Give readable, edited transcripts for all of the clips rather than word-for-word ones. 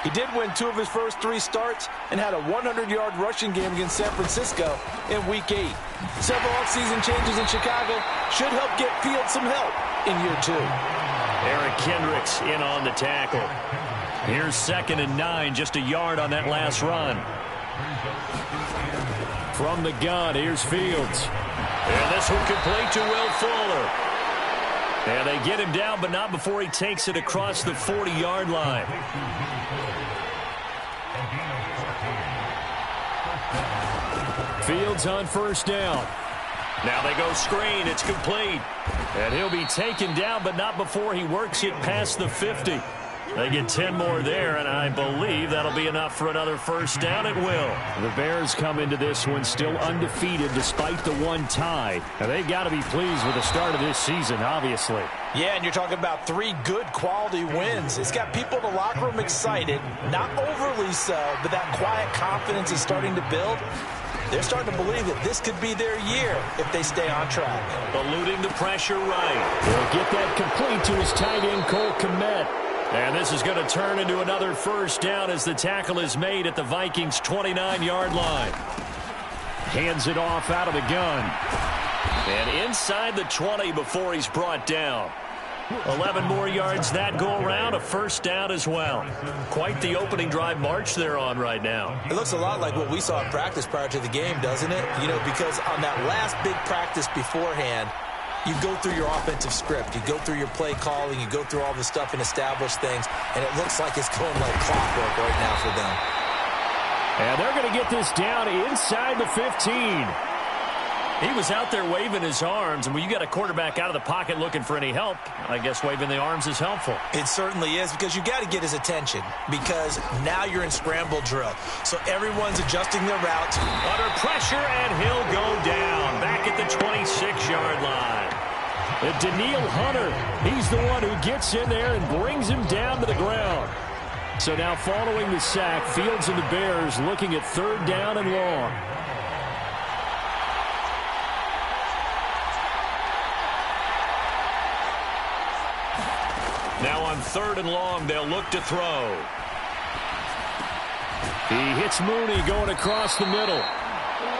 He did win 2 of his first 3 starts and had a 100-yard rushing game against San Francisco in Week 8. Several offseason changes in Chicago should help get Fields some help in year 2. Eric Kendricks in on the tackle. Here's 2nd and 9, just a yard on that last run. From the gun, here's Fields. And this one complete to Will Fuller. And they get him down, but not before he takes it across the 40-yard line. Fields on 1st down. Now they go screen. It's complete. And he'll be taken down, but not before he works it past the 50. They get 10 more there, and I believe that'll be enough for another 1st down. It will. The Bears come into this one still undefeated despite the 1 tie. Now they've got to be pleased with the start of this season, obviously. Yeah, and you're talking about 3 good quality wins. It's got people in the locker room excited, not overly so, but that quiet confidence is starting to build. They're starting to believe that this could be their year if they stay on track. Eluding the pressure right. He'll get that complete to his tight end, Cole Kmet. And this is going to turn into another 1st down as the tackle is made at the Vikings' 29-yard line. Hands it off out of the gun. And inside the 20 before he's brought down. 11 more yards that go around, a 1st down as well. Quite the opening drive march they're on right now. It looks a lot like what we saw in practice prior to the game, doesn't it? You know, because on that last big practice beforehand, you go through your offensive script. You go through your play calling. You go through all the stuff and establish things. And it looks like it's going like clockwork right now for them. And they're going to get this down inside the 15. He was out there waving his arms, and when you got a quarterback out of the pocket looking for any help, I guess waving the arms is helpful. It certainly is, because you got to get his attention, because now you're in scramble drill. So everyone's adjusting their routes. Under pressure, and he'll go down back at the 26-yard line. And Danielle Hunter, he's the one who gets in there and brings him down to the ground. So now following the sack, Fields and the Bears looking at 3rd down and long. Now on 3rd and long, they'll look to throw. He hits Mooney going across the middle.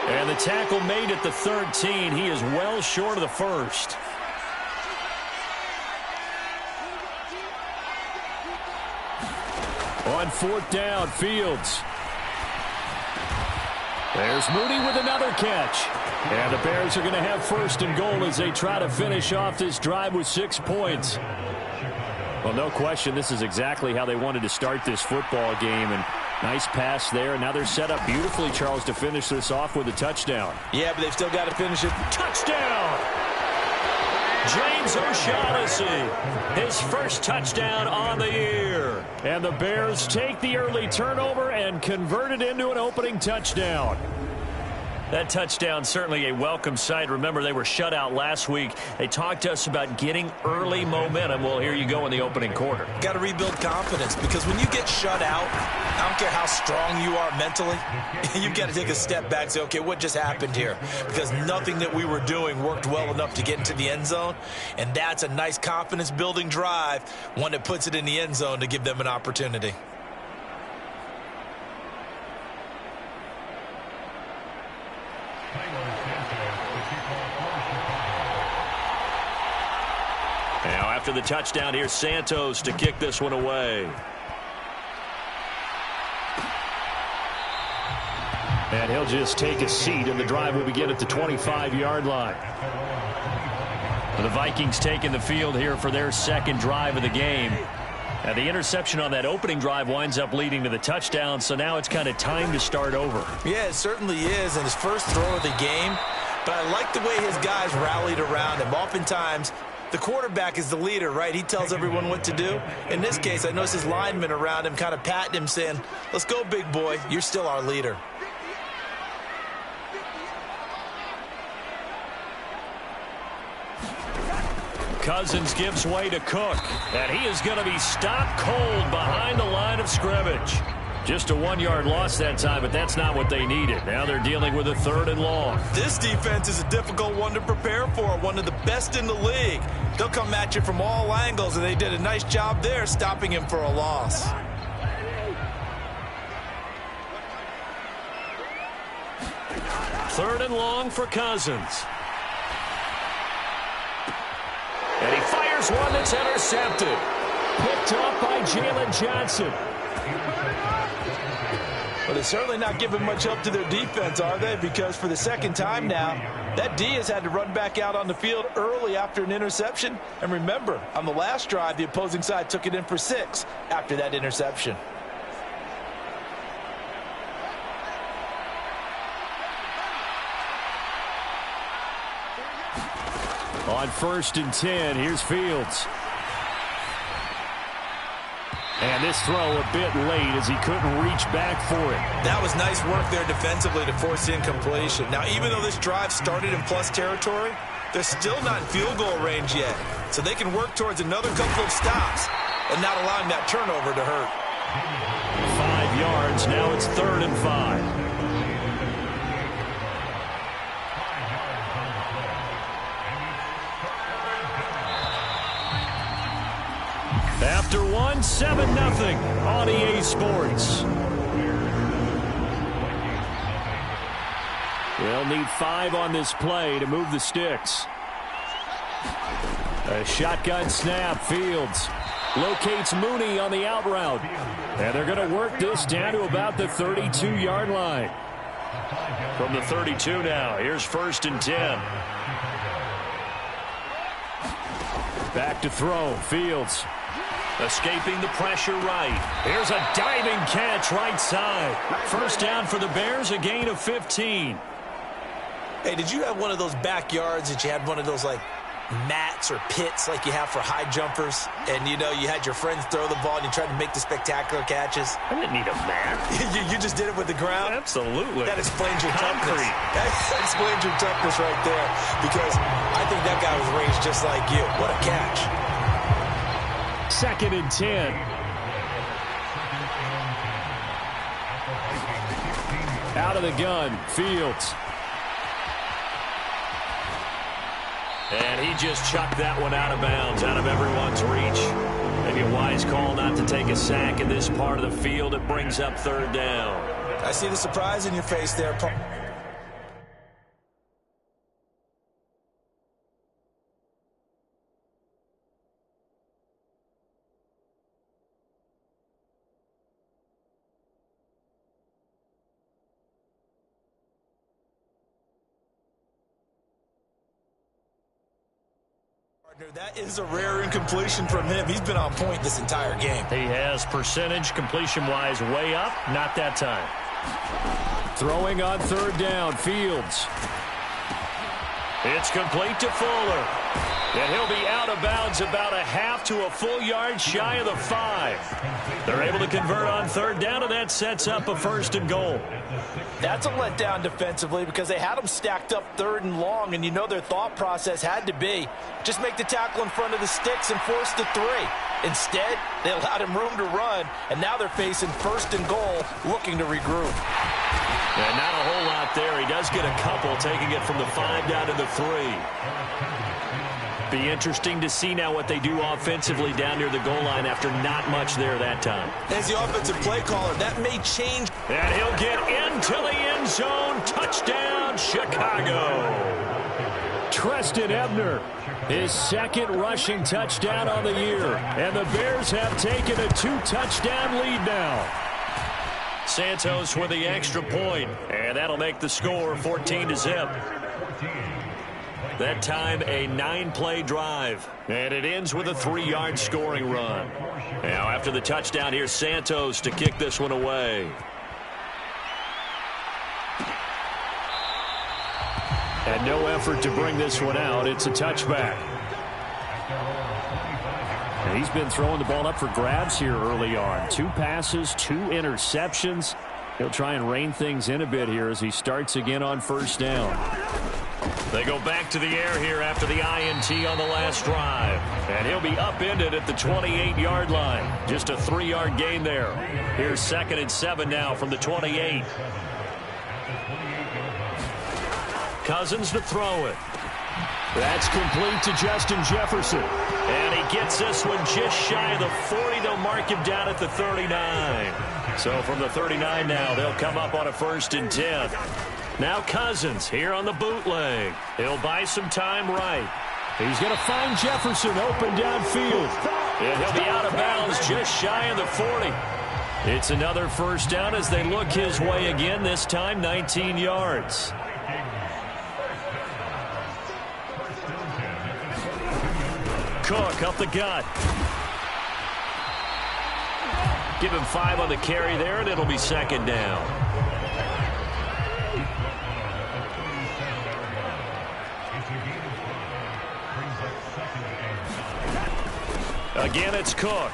And the tackle made at the 13. He is well short of the 1st. On 4th down, Fields. There's Mooney with another catch. And the Bears are going to have 1st and goal as they try to finish off this drive with 6 points. Well, no question, this is exactly how they wanted to start this football game. And nice pass there. And now they're set up beautifully, Charles, to finish this off with a touchdown. Yeah, but they've still got to finish it. Touchdown! James O'Shaughnessy, his 1st touchdown on the year. And the Bears take the early turnover and convert it into an opening touchdown. That touchdown certainly a welcome sight. Remember, they were shut out last week. They talked to us about getting early momentum. Well, here you go in the opening quarter. Got to rebuild confidence, because when you get shut out, I don't care how strong you are mentally, you've got to take a step back and say, okay, what just happened here? Because nothing that we were doing worked well enough to get into the end zone, and that's a nice confidence-building drive, one that puts it in the end zone to give them an opportunity. Now after the touchdown, here's Santos to kick this one away. And he'll just take a seat, and the drive will begin at the 25-yard line. The Vikings taking the field here for their 2nd drive of the game. And the interception on that opening drive winds up leading to the touchdown, so now it's kind of time to start over. Yeah, it certainly is, and his first throw of the game. But I like the way his guys rallied around him. Oftentimes, the quarterback is the leader, right? He tells everyone what to do. In this case, I noticed his linemen around him kind of patting him, saying, let's go, big boy. You're still our leader. Cousins gives way to Cook, and he is going to be stopped cold behind the line of scrimmage. Just a 1-yard loss that time, but that's not what they needed. Now they're dealing with a 3rd and long. This defense is a difficult one to prepare for, one of the best in the league. They'll come at you from all angles, and they did a nice job there stopping him for a loss. 3rd and long for Cousins. And he fires one that's intercepted. Picked up by Jalen Johnson. Well, they're certainly not giving much help to their defense, are they? Because for the second time now, that D has had to run back out on the field early after an interception. And remember, on the last drive, the opposing side took it in for 6 after that interception. On 1st and 10, here's Fields. And this throw a bit late as he couldn't reach back for it. That was nice work there defensively to force incompletion. Now, even though this drive started in plus territory, they're still not in field goal range yet. So they can work towards another couple of stops and not allowing that turnover to hurt. 5 yards. Now it's 3rd and 5. After 7-0 on EA Sports. They'll need 5 on this play to move the sticks. A shotgun snap. Fields locates Mooney on the out route. And they're going to work this down to about the 32-yard line. From the 32 now, here's 1st and 10. Back to throw. Fields escaping the pressure right. Here's a diving catch right side. 1st down for the Bears, a gain of 15. Hey, did you have one of those backyards that you had one of those, like, mats or pits like you have for high jumpers? And, you know, you had your friends throw the ball and you tried to make the spectacular catches? I didn't need a mat. you just did it with the ground? Absolutely. That explains your toughness. Concrete. That explains your toughness right there. Because I think that guy was raised just like you. What a catch. 2nd and 10. Out of the gun, Fields. And he just chucked that one out of bounds, out of everyone's reach. Maybe a wise call not to take a sack in this part of the field. It brings up 3rd down. I see the surprise in your face there, Paul. That is a rare incompletion from him. He's been on point this entire game. He has percentage completion-wise way up. Not that time. Throwing on 3rd down, Fields. It's complete to Fuller. And he'll be out of bounds about a half to a full yard shy of the 5. They're able to convert on 3rd down, and that sets up a 1st and goal. That's a letdown defensively because they had them stacked up 3rd and long, and you know their thought process had to be just make the tackle in front of the sticks and force the 3. Instead, they allowed him room to run, and now they're facing 1st and goal, looking to regroup. And not a whole lot there. He does get a couple, taking it from the 5 down to the 3. Be interesting to see now what they do offensively down near the goal line after not much there that time. As the offensive play caller, that may change. And he'll get into the end zone. Touchdown, Chicago. Treston Ebner, his 2nd rushing touchdown on the year. And the Bears have taken a 2-touchdown lead now. Santos with the extra point, and that'll make the score 14-0. That time a 9-play drive, and it ends with a 3-yard scoring run. Now after the touchdown, here's Santos to kick this one away. And no effort to bring this one out. It's a touchback. And he's been throwing the ball up for grabs here early on. 2 passes, 2 interceptions. He'll try and rein things in a bit here as he starts again on 1st down. They go back to the air here after the INT on the last drive. And he'll be upended at the 28-yard line. Just a 3-yard gain there. Here's 2nd and 7 now from the 28. Cousins to throw it. That's complete to Justin Jefferson. And he gets this one just shy of the 40. They'll mark him down at the 39. So from the 39 now, they'll come up on a 1st and 10. Now Cousins here on the bootleg. He'll buy some time right. He's going to find Jefferson open downfield. And he'll be out of bounds just shy of the 40. It's another first down as they look his way again, this time 19 yards. Cook up the gut. Give him 5 on the carry there, and it'll be second down. Again, it's Cook.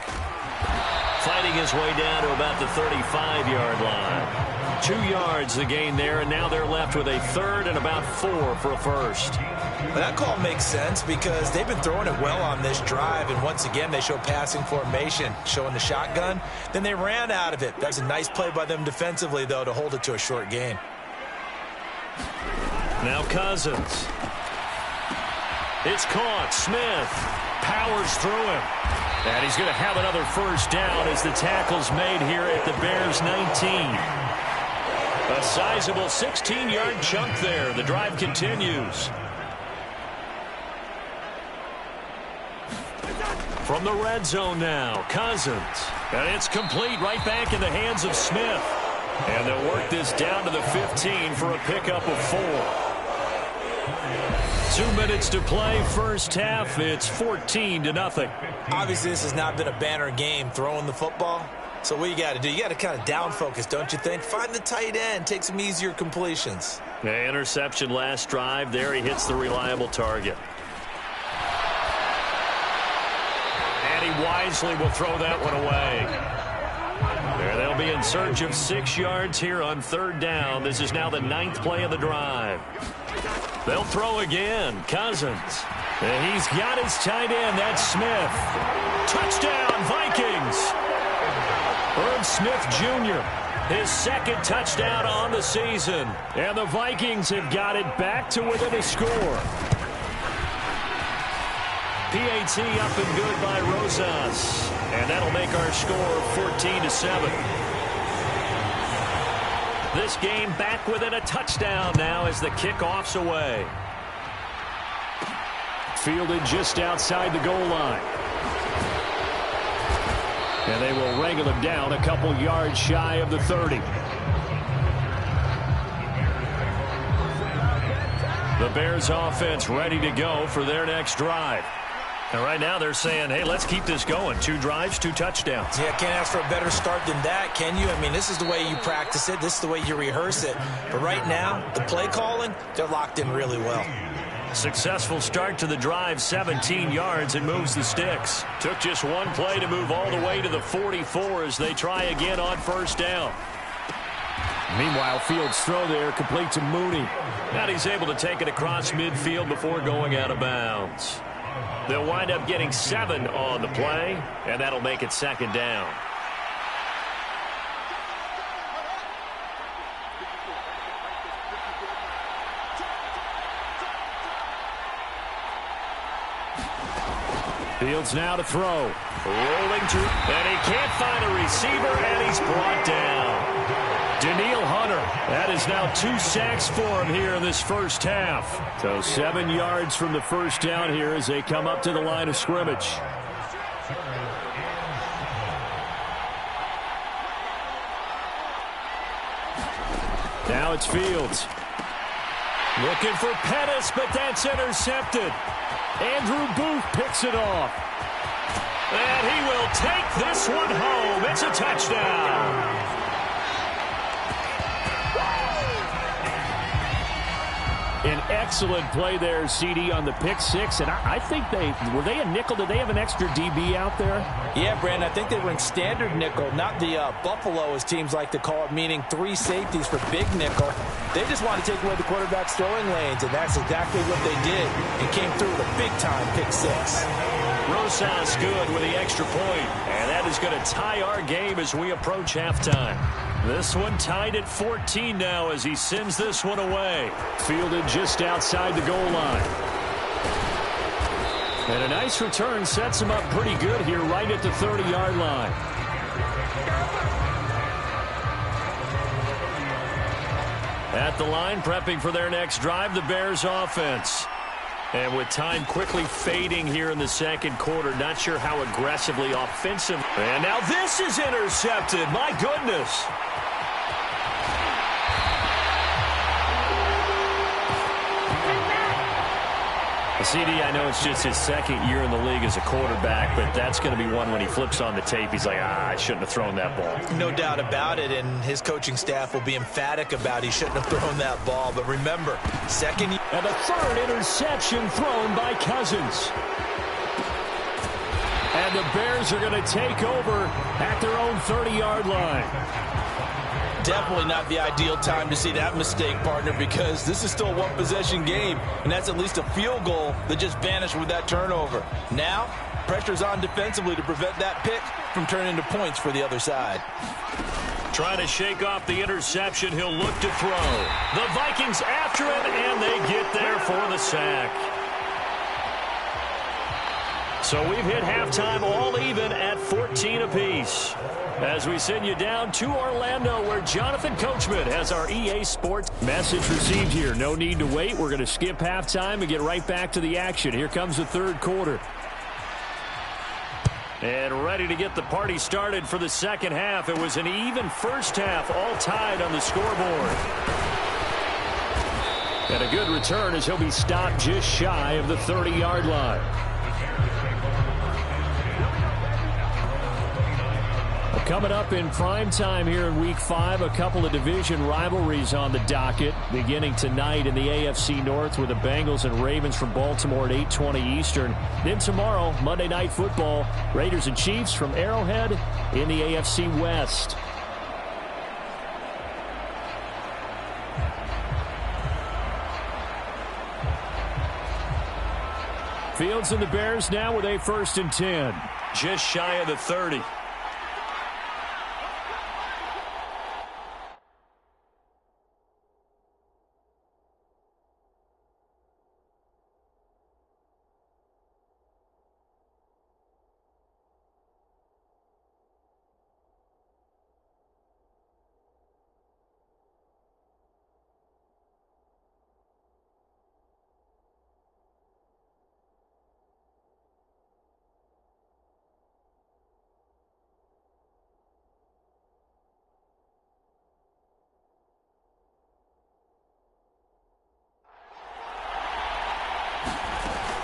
Fighting his way down to about the 35-yard line. 2 yards the gain there, and now they're left with a third and about 4 for a first. Well, that call makes sense because they've been throwing it well on this drive, and once again they show passing formation, showing the shotgun. Then they ran out of it. That's a nice play by them defensively, though, to hold it to a short gain. Now Cousins. It's caught. Smith powers through him. And he's going to have another first down as the tackle's made here at the Bears' 19. A sizable 16-yard chunk there. The drive continues. From the red zone now, Cousins. And it's complete right back in the hands of Smith. And they'll work this down to the 15 for a pickup of 4. 2 minutes to play, first half. It's 14-0. Obviously, this has not been a banner game throwing the football. So what you got to do, you got to kind of down focus, don't you think? Find the tight end, take some easier completions. Yeah, interception last drive. There he hits the reliable target. And he wisely will throw that one away. There they'll be in search of 6 yards here on third down. This is now the 9th play of the drive. They'll throw again. Cousins. And he's got his tight end. That's Smith. Touchdown, Vikings. Herb Smith Jr., his second touchdown on the season. And the Vikings have got it back to within a score. PAT up and good by Rosas. And that'll make our score 14-7. This game back within a touchdown now as the kickoff's away. Fielded just outside the goal line. And they will wrangle him down a couple yards shy of the 30. The Bears offense ready to go for their next drive. And right now they're saying, hey, let's keep this going. 2 drives, 2 touchdowns. Yeah, can't ask for a better start than that, can you? I mean, this is the way you practice it. This is the way you rehearse it. But right now, the play calling, they're locked in really well. Successful start to the drive, 17 yards, and moves the sticks. Took just one play to move all the way to the 44 as they try again on first down. Meanwhile, Fields' throw there complete to Mooney. And he's able to take it across midfield before going out of bounds. They'll wind up getting 7 on the play, and that'll make it second down. Fields now to throw. Rolling to, and he can't find a receiver, and he's brought down. Danielle Hunter, that is now 2 sacks for him here in this first half. So 7 yards from the first down here as they come up to the line of scrimmage. Now it's Fields. Looking for Pettis, but that's intercepted. Andrew Booth picks it off. And he will take this one home. It's a touchdown. An excellent play there, CD, on the pick 6. And I think were they a nickel? Did they have an extra DB out there? Yeah, Brandon, I think they were in standard nickel, not the Buffalo, as teams like to call it, meaning 3 safeties for big nickel. They just want to take away the quarterback's throwing lanes, and that's exactly what they did, and came through with a big-time pick 6. Rosas good with the extra point, and that is going to tie our game as we approach halftime. This one tied at 14 now as he sends this one away. Fielded just outside the goal line. And a nice return sets him up pretty good here right at the 30-yard line. At At the line, prepping for their next drive, the Bears offense. And with time quickly fading here in the second quarter, not sure how aggressively offensive. And now this is intercepted. My goodness. CD, I know it's just his second year in the league as a quarterback, but that's going to be one when he flips on the tape. He's like, I shouldn't have thrown that ball. No doubt about it, and his coaching staff will be emphatic about he shouldn't have thrown that ball. But remember, second year. And the third interception thrown by Cousins. And the Bears are going to take over at their own 30-yard line. Definitely not the ideal time to see that mistake, partner, because this is still a one-possession game, and that's at least a field goal that just vanished with that turnover. Now, pressure's on defensively to prevent that pick from turning into points for the other side. Trying to shake off the interception. He'll look to throw. The Vikings after him, and they get there for the sack. So we've hit halftime all even at 14 apiece. As we send you down to Orlando, where Jonathan Coachman has our EA Sports message received here. No need to wait. We're going to skip halftime and get right back to the action. Here comes the third quarter. And ready to get the party started for the second half. It was an even first half, all tied on the scoreboard. And a good return as he'll be stopped just shy of the 30-yard line. Coming up in prime time here in Week 5, a couple of division rivalries on the docket, beginning tonight in the AFC North with the Bengals and Ravens from Baltimore at 8:20 Eastern. Then tomorrow, Monday Night Football, Raiders and Chiefs from Arrowhead in the AFC West. Fields and the Bears now with a 1st and 10. Just shy of the 30.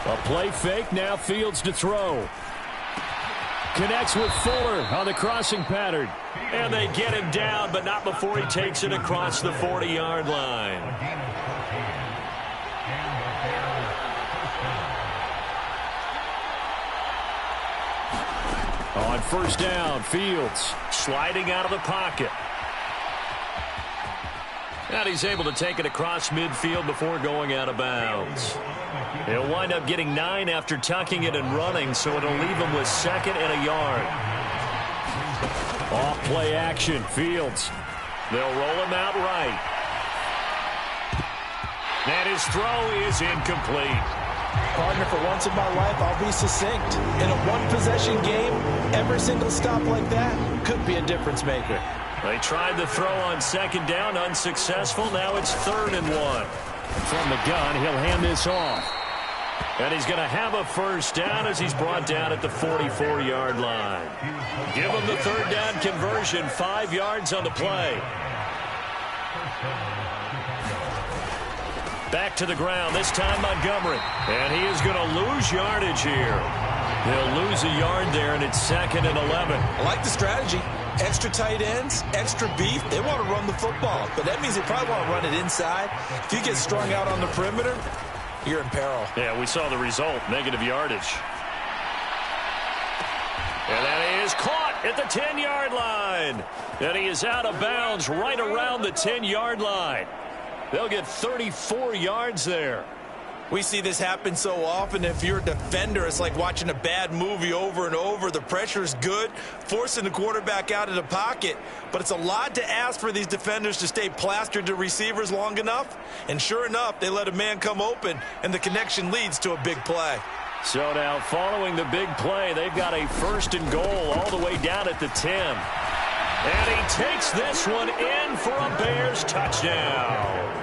A play fake, now Fields to throw. Connects with Fuller on the crossing pattern. And they get him down, but not before he takes it across the 40-yard line. On 1st down, Fields sliding out of the pocket. And he's able to take it across midfield before going out of bounds. He'll wind up getting 9 after tucking it and running, so it'll leave him with 2nd and a yard. Off play action, Fields. They'll roll him out right. And his throw is incomplete. Partner, for once in my life, I'll be succinct. In a one-possession game, every single stop like that could be a difference maker. They tried the throw on 2nd down, unsuccessful. Now it's 3rd and 1. From the gun, he'll hand this off. And he's going to have a 1st down as he's brought down at the 44-yard line. Give him the 3rd down conversion, 5 yards on the play. Back to the ground, this time Montgomery. And he is going to lose yardage here. They'll lose a yard there, and it's 2nd and 11. I like the strategy. Extra tight ends, extra beef. They want to run the football, but that means they probably want to run it inside. If you get strung out on the perimeter, you're in peril. Yeah, we saw the result, negative yardage. And that is caught at the 10-yard line. And he is out of bounds right around the 10-yard line. They'll get 34 yards there. We see this happen so often. If you're a defender, it's like watching a bad movie over and over. The pressure's good, forcing the quarterback out of the pocket. But it's a lot to ask for these defenders to stay plastered to receivers long enough. And sure enough, they let a man come open, and the connection leads to a big play. So now following the big play, they've got a 1st and goal all the way down at the 10. And he takes this one in for a Bears touchdown.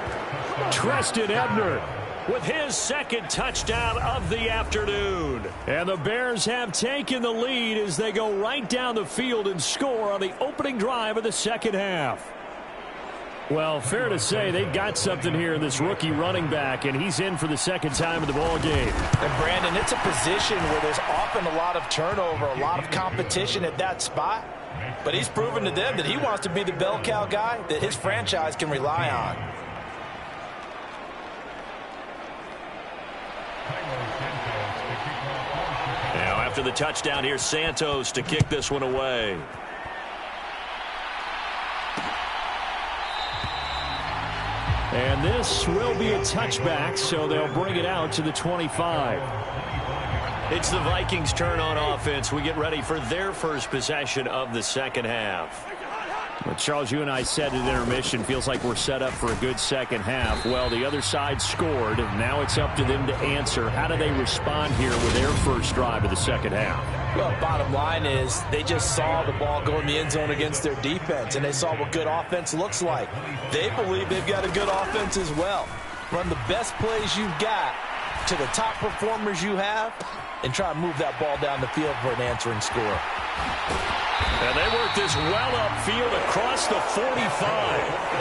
Treston Ebner with his second touchdown of the afternoon. And the Bears have taken the lead as they go right down the field and score on the opening drive of the second half. Well, fair to say they've got something here in this rookie running back, and he's in for the second time in the ball game. And Brandon, it's a position where there's often a lot of turnover, a lot of competition at that spot. But he's proven to them that he wants to be the bell cow guy that his franchise can rely on. Now after the touchdown, here's Santos to kick this one away. And this will be a touchback, so they'll bring it out to the 25. It's the Vikings' turn on offense. We get ready for their first possession of the second half. Well, Charles, you and I said at intermission, feels like we're set up for a good second half. Well, the other side scored. Now it's up to them to answer. How do they respond here with their first drive of the second half? Well, bottom line is they just saw the ball go in the end zone against their defense, and they saw what good offense looks like. They believe they've got a good offense as well. Run the best plays you've got to the top performers you have, and try to move that ball down the field for an answering score. And they work this well upfield across the 45.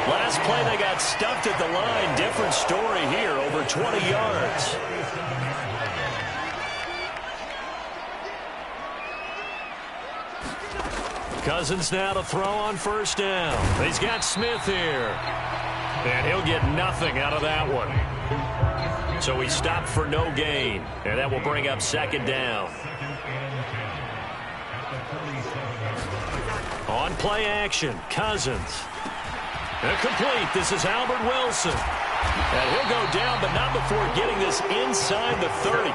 Last play they got stuffed at the line. Different story here, over 20 yards. Cousins now to throw on first down. He's got Smith here. And he'll get nothing out of that one. So he stopped for no gain. And that will bring up second down. On play action, Cousins. Incomplete. This is Albert Wilson. And he'll go down, but not before getting this inside the 30.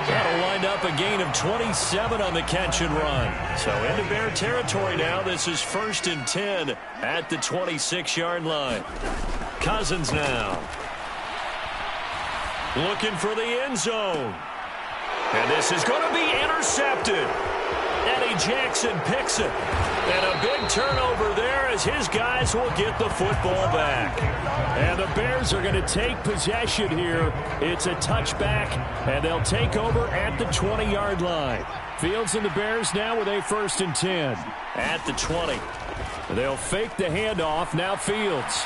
That'll wind up a gain of 27 on the catch and run. So into Bear territory now. This is 1st and 10 at the 26-yard line. Cousins now. Looking for the end zone. And this is going to be intercepted. Eddie Jackson picks it. And a big turnover there as his guys will get the football back. And the Bears are going to take possession here. It's a touchback, and they'll take over at the 20-yard line. Fields and the Bears now with a 1st and 10. At the 20. They'll fake the handoff. Now Fields.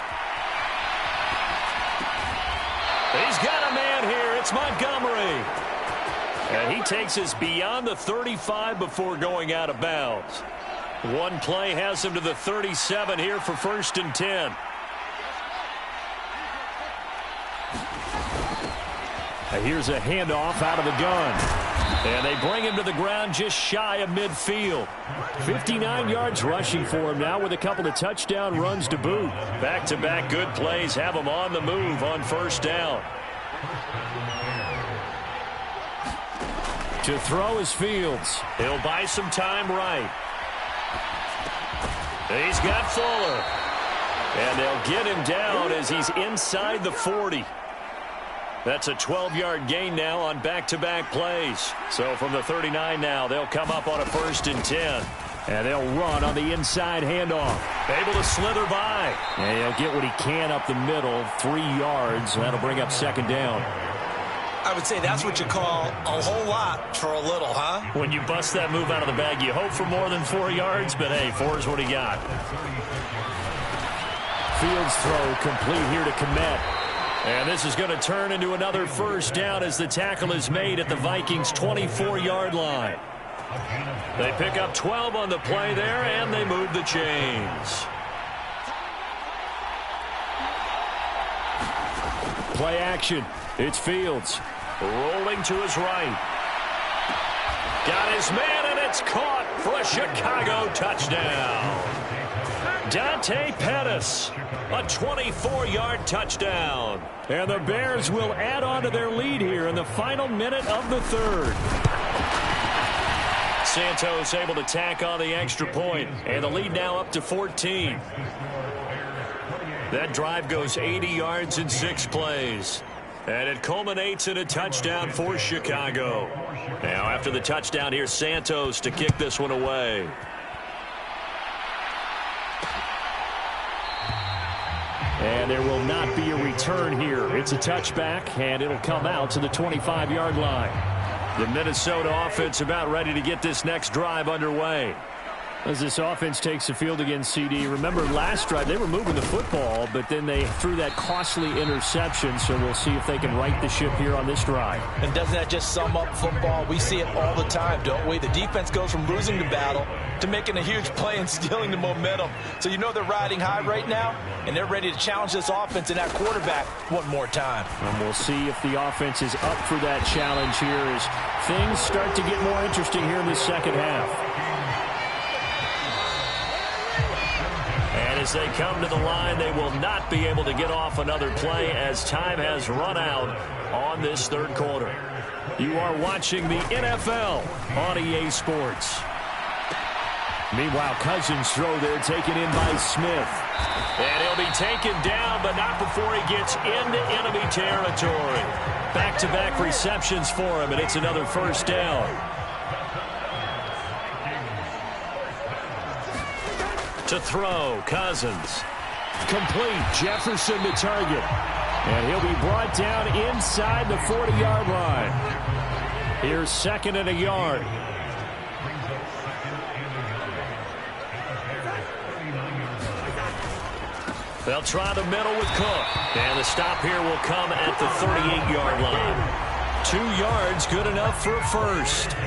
He's got a man here. It's Montgomery. And he takes us beyond the 35 before going out of bounds. One play has him to the 37 here for 1st and 10. And here's a handoff out of the gun. And they bring him to the ground just shy of midfield. 59 yards rushing for him now with a couple of touchdown runs to boot. Back-to-back good plays have him on the move on first down. To throw is Fields. He'll buy some time right. He's got Fuller. And they'll get him down as he's inside the 40. That's a 12-yard gain now on back-to-back plays. So from the 39 now, they'll come up on a 1st and 10. And they'll run on the inside handoff. Able to slither by. And he'll get what he can up the middle, 3 yards. And that'll bring up second down. I would say that's what you call a whole lot for a little, huh? When you bust that move out of the bag, you hope for more than 4 yards, but hey, 4 is what he got. Fields throw complete here to Kmet. And this is going to turn into another first down as the tackle is made at the Vikings' 24-yard line. They pick up 12 on the play there, and they move the chains. Play action. It's Fields. Rolling to his right. Got his man, and it's caught for a Chicago touchdown. Dante Pettis, a 24-yard touchdown. And the Bears will add on to their lead here in the final minute of the third. Santos able to tack on the extra point, and the lead now up to 14. That drive goes 80 yards in 6 plays. And it culminates in a touchdown for Chicago. Now after the touchdown, here's Santos to kick this one away. And there will not be a return here. It's a touchback, and it'll come out to the 25-yard line. The Minnesota offense about ready to get this next drive underway. As this offense takes the field against CD, remember last drive they were moving the football, but then they threw that costly interception, so we'll see if they can right the ship here on this drive. And doesn't that just sum up football? We see it all the time, don't we? The defense goes from losing the battle to making a huge play and stealing the momentum. So you know they're riding high right now, and they're ready to challenge this offense and that quarterback one more time. And we'll see if the offense is up for that challenge here as things start to get more interesting here in the second half. And as they come to the line, they will not be able to get off another play as time has run out on this third quarter. You are watching the NFL on EA Sports. Meanwhile, Cousins throw there taken in by Smith. And he'll be taken down, but not before he gets into enemy territory. Back-to-back receptions for him, and it's another first down. To throw, Cousins. Complete, Jefferson to target. And he'll be brought down inside the 40-yard line. Here's second and a yard. They'll try the middle with Cook. And the stop here will come at the 38-yard line. 2 yards, good enough for a first.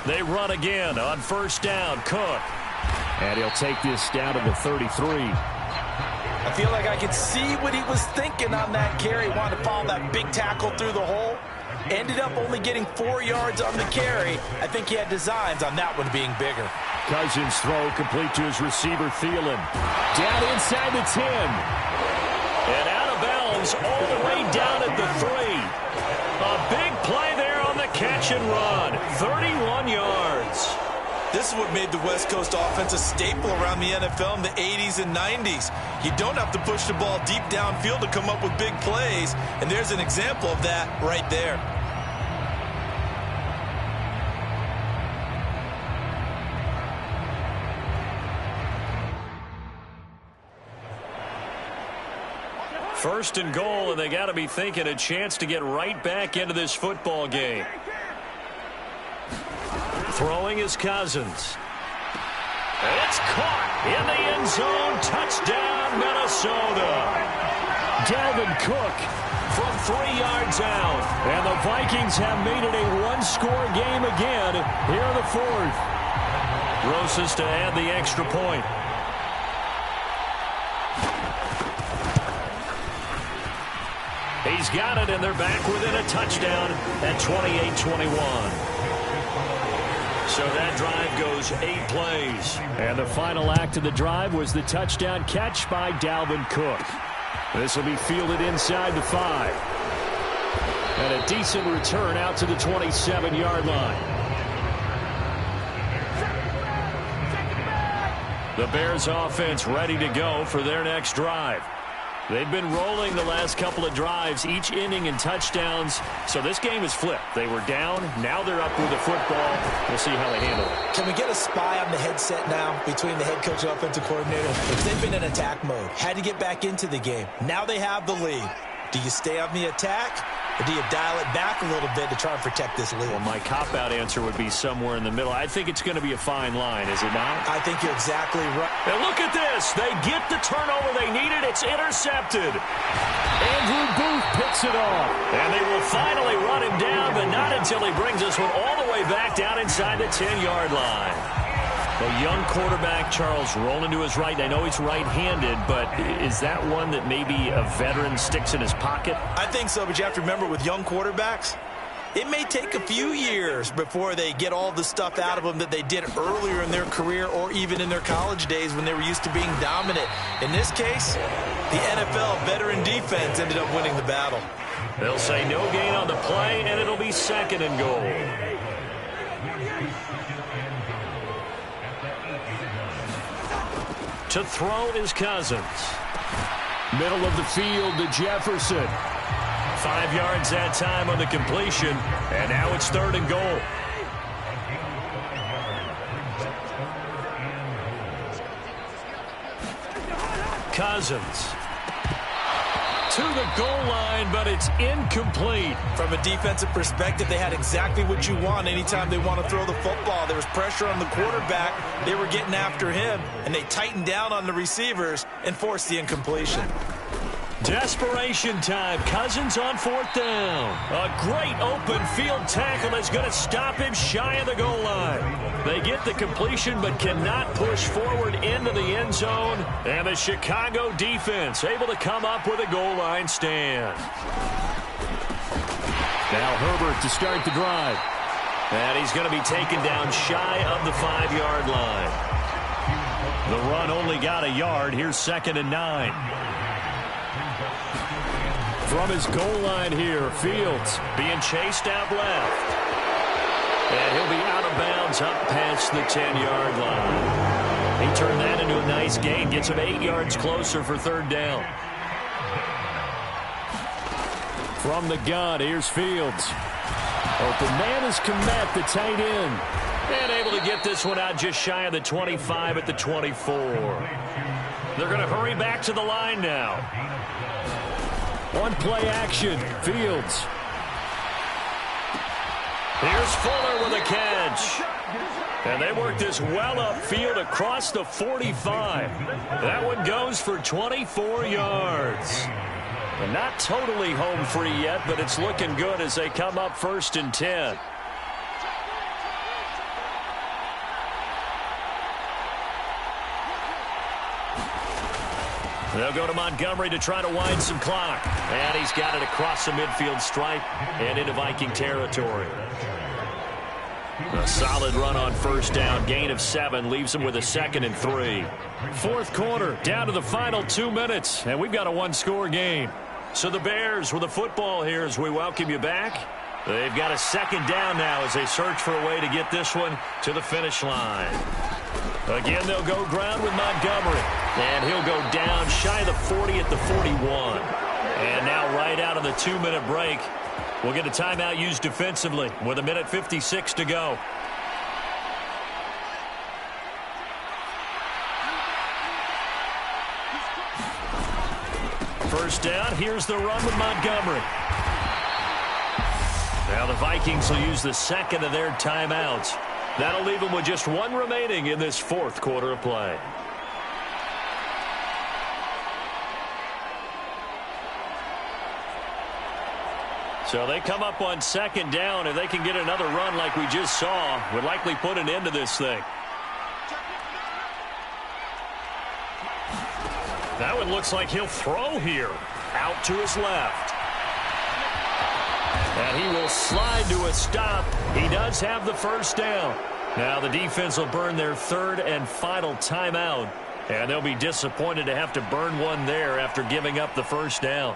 They run again on first down. Cook. And he'll take this down to the 33. I feel like I could see what he was thinking on that carry. He wanted to follow that big tackle through the hole. Ended up only getting 4 yards on the carry. I think he had designs on that one being bigger. Cousins throw complete to his receiver, Thielen. Down inside the 10. And out of bounds all the way down at the 3. A big play there on the catch and run. 31 yards. This is what made the West Coast offense a staple around the NFL in the 80s and 90s. You don't have to push the ball deep downfield to come up with big plays, and there's an example of that right there. First and goal, and they got to be thinking a chance to get right back into this football game. Throwing is Cousins. It's caught in the end zone. Touchdown, Minnesota. Dalvin Cook from 3 yards out. And the Vikings have made it a one-score game again here in the fourth. Rosas to add the extra point. He's got it, and they're back within a touchdown at 28-21. So that drive goes 8 plays. And the final act of the drive was the touchdown catch by Dalvin Cook. This will be fielded inside the 5. And a decent return out to the 27-yard line. The Bears offense ready to go for their next drive. They've been rolling the last couple of drives, each inning in touchdowns. So this game is flipped. They were down. Now they're up with the football. We'll see how they handle it. Can we get a spy on the headset now between the head coach and offensive coordinator? If they've been in attack mode, had to get back into the game. Now they have the lead. Do you stay on the attack, or do you dial it back a little bit to try and protect this lead? Well, my cop-out answer would be somewhere in the middle. I think it's going to be a fine line, is it not? I think you're exactly right. And look at this. They get the turnover they needed. It's intercepted. Andrew Booth picks it off. And they will finally run him down, but not until he brings this one all the way back down inside the 10-yard line. A young quarterback, Charles, rolling to his right. I know he's right-handed, but is that one that maybe a veteran sticks in his pocket? I think so, but you have to remember with young quarterbacks, it may take a few years before they get all the stuff out of them that they did earlier in their career or even in their college days when they were used to being dominant. In this case, the NFL veteran defense ended up winning the battle. They'll say no gain on the play, and it'll be second and goal. To throw is Cousins. Middle of the field to Jefferson. 5 yards that time on the completion. And now it's third and goal. Cousins. To the goal line, but it's incomplete. From a defensive perspective, they had exactly what you want anytime they want to throw the football. There was pressure on the quarterback. They were getting after him, and they tightened down on the receivers and forced the incompletion. Desperation time. Cousins on fourth down. A great open field tackle is going to stop him shy of the goal line. They get the completion but cannot push forward into the end zone. And the Chicago defense able to come up with a goal line stand. Now Herbert to start the drive. And he's going to be taken down shy of the 5-yard line. The run only got a yard. Here's 2nd and 9. From his goal line here, Fields being chased out left. And he'll be out of bounds up past the 10-yard line. He turned that into a nice gain, gets him 8 yards closer for 3rd down. From the gun, here's Fields. Open man is Kmet, the tight end. And able to get this one out just shy of the 25 at the 24. They're going to hurry back to the line now. One play action, Fields. Here's Fuller with a catch. And they work this well upfield across the 45. That one goes for 24 yards. And not totally home free yet, but it's looking good as they come up 1st and 10. They'll go to Montgomery to try to wind some clock. And he's got it across the midfield stripe and into Viking territory. A solid run on 1st down. Gain of 7 leaves him with a 2nd and 3. 4th quarter, down to the final 2 minutes. And we've got a one-score game. So the Bears with the football here as we welcome you back. They've got a 2nd down now as they search for a way to get this one to the finish line. Again, they'll go ground with Montgomery. And he'll go down shy of the 40 at the 41. And now right out of the 2-minute break, we'll get a timeout used defensively with 1:56 to go. First down, here's the run with Montgomery. Now the Vikings will use the 2nd of their timeouts. That'll leave them with just 1 remaining in this 4th quarter of play. So they come up on 2nd down. If they can get another run like we just saw, would likely put an end to this thing. That one looks like he'll throw here. Out to his left. And he will slide to a stop. He does have the 1st down. Now the defense will burn their 3rd and final timeout. And they'll be disappointed to have to burn one there after giving up the 1st down.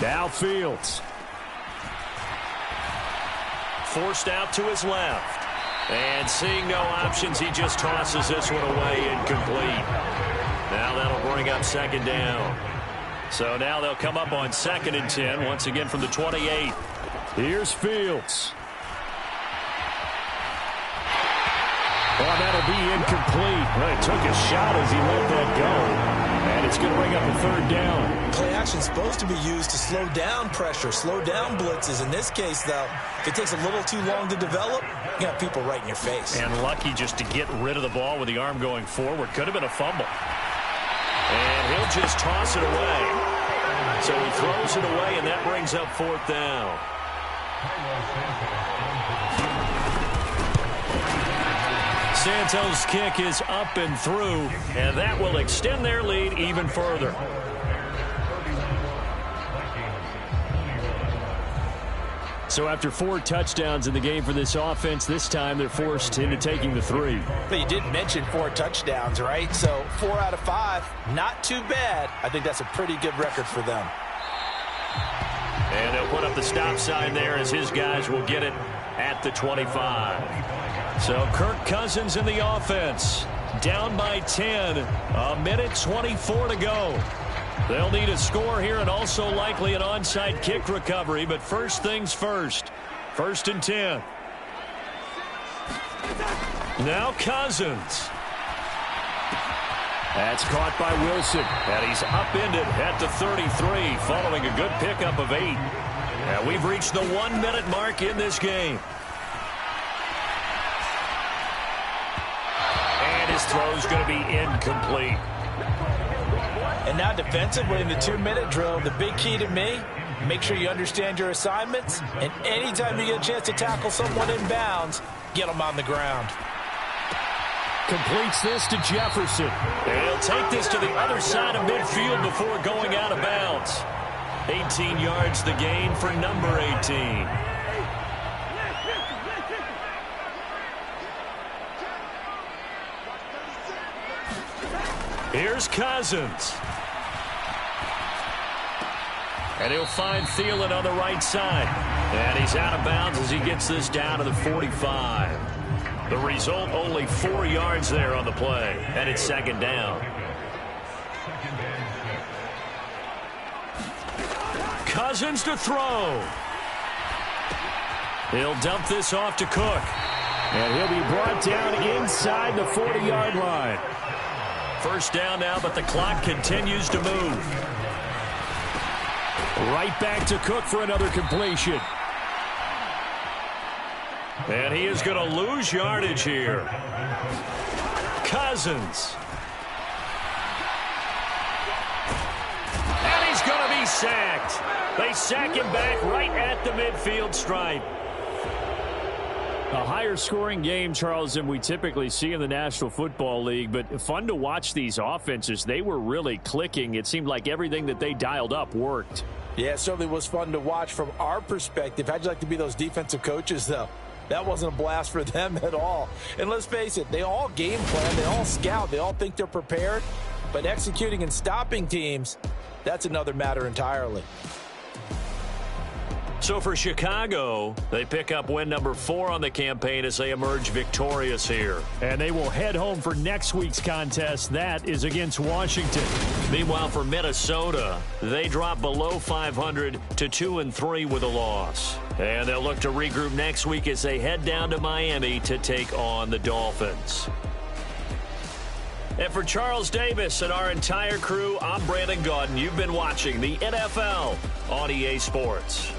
Now Fields. Forced out to his left. And seeing no options, he just tosses this one away incomplete. Now that'll bring up 2nd down. So now they'll come up on 2nd and 10, once again from the 28. Here's Fields. Oh, that'll be incomplete. Well, he took a shot as he let that go. And it's going to bring up a 3rd down. Play action supposed to be used to slow down pressure, slow down blitzes. In this case, though, if it takes a little too long to develop, you got people right in your face. And lucky just to get rid of the ball with the arm going forward. Could have been a fumble. And he'll just toss it away. So he throws it away, and that brings up 4th down. Santos' kick is up and through, and that will extend their lead even further. So after 4 touchdowns in the game for this offense, this time they're forced into taking the 3. But you did mention 4 touchdowns, right? So 4 out of 5, not too bad. I think that's a pretty good record for them. And they'll put up the stop sign there as his guys will get it at the 25. So Kirk Cousins in the offense. Down by 10. 1:24 to go. They'll need a score here and also likely an onside kick recovery, but first things first. 1st and 10. Now Cousins. That's caught by Wilson, and he's upended at the 33 following a good pickup of 8. And we've reached the 1-minute mark in this game. And his throw's going to be incomplete. And now defensively in the 2-minute drill, the big key to me, make sure you understand your assignments, and anytime you get a chance to tackle someone in bounds, get them on the ground. Completes this to Jefferson. And he'll take this to the other side of midfield before going out of bounds. 18 yards the gain for number 18. Here's Cousins. And he'll find Thielen on the right side. And he's out of bounds as he gets this down to the 45. The result, only 4 yards there on the play. And it's 2nd down. Cousins to throw. He'll dump this off to Cook. And he'll be brought down inside the 40-yard line. 1st down now, but the clock continues to move. Right back to Cook for another completion. And he is going to lose yardage here. Cousins. And he's going to be sacked. They sack him back right at the midfield stripe. A higher scoring game, Charles, than we typically see in the National Football League, but fun to watch these offenses. They were really clicking. It seemed like everything that they dialed up worked. Yeah, it certainly was fun to watch from our perspective. How'd you like to be those defensive coaches, though? That wasn't a blast for them at all. And let's face it, they all game plan, they all scout, they all think they're prepared. But executing and stopping teams, that's another matter entirely. So for Chicago, they pick up win number 4 on the campaign as they emerge victorious here. And they will head home for next week's contest. That is against Washington. Meanwhile, for Minnesota, they drop below 500 to 2-3 with a loss. And they'll look to regroup next week as they head down to Miami to take on the Dolphins. And for Charles Davis and our entire crew, I'm Brandon Gaudin. You've been watching the NFL on EA Sports.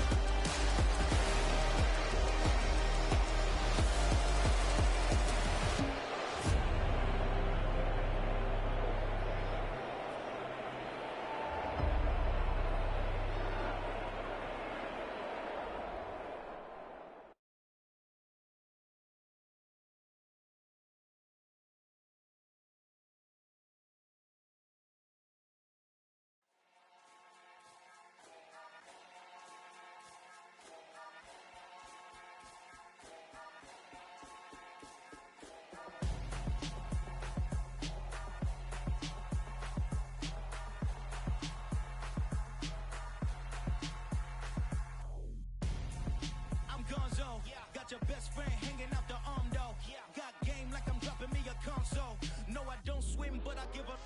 Your best friend hanging out the arm though. Got game like I'm dropping me a console. No, I don't swim, but I give a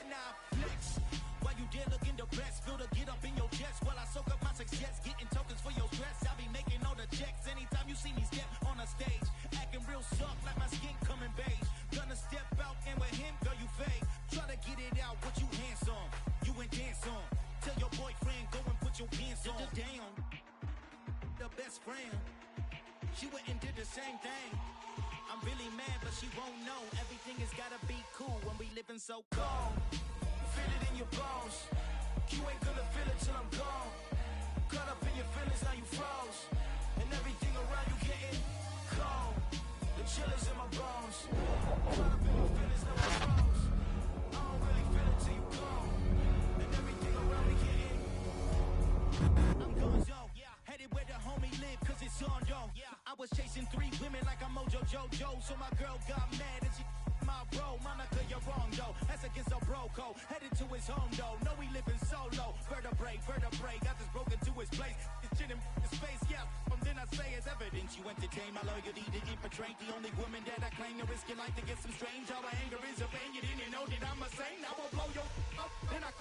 now flex. While you there looking depressed, feel to get up in your chest while I soak up my success, getting tokens for your stress. I be making all the checks anytime you see me step on a stage, acting real soft like my skin coming beige. Gonna step out and with him, girl, you fade. Try to get it out, what you handsome, you ain't dance on. Tell your boyfriend go and put your pants on. Down, the best friend. She went and did the same thing. I'm really mad, but she won't know. Everything has gotta be cool when we living so cold. Feel it in your bones. You ain't gonna feel it till I'm gone. Caught up in your feelings, now you froze. And everything around you getting cold. The chill is in my bones. Caught up in your feelings, now I froze. I don't really feel it till you gone. And everything around me getting I'm going yo. Headed where the homie live, cause it's on yo. I was chasing 3 women like I'm Mojo Jojo. So my girl got mad and she my bro. Monica, you're wrong though. That's against a bro code. Headed to his home though. No, we living solo. Vertebrae. Got this broken to his place. It's chin in his face, yeah. From then I say it's evidence. You entertain my loyalty to infiltrate. The only woman that I claim to risk your life to get some strange. All my anger is a pain. You didn't know that I'm a saint. I will blow your up. Then I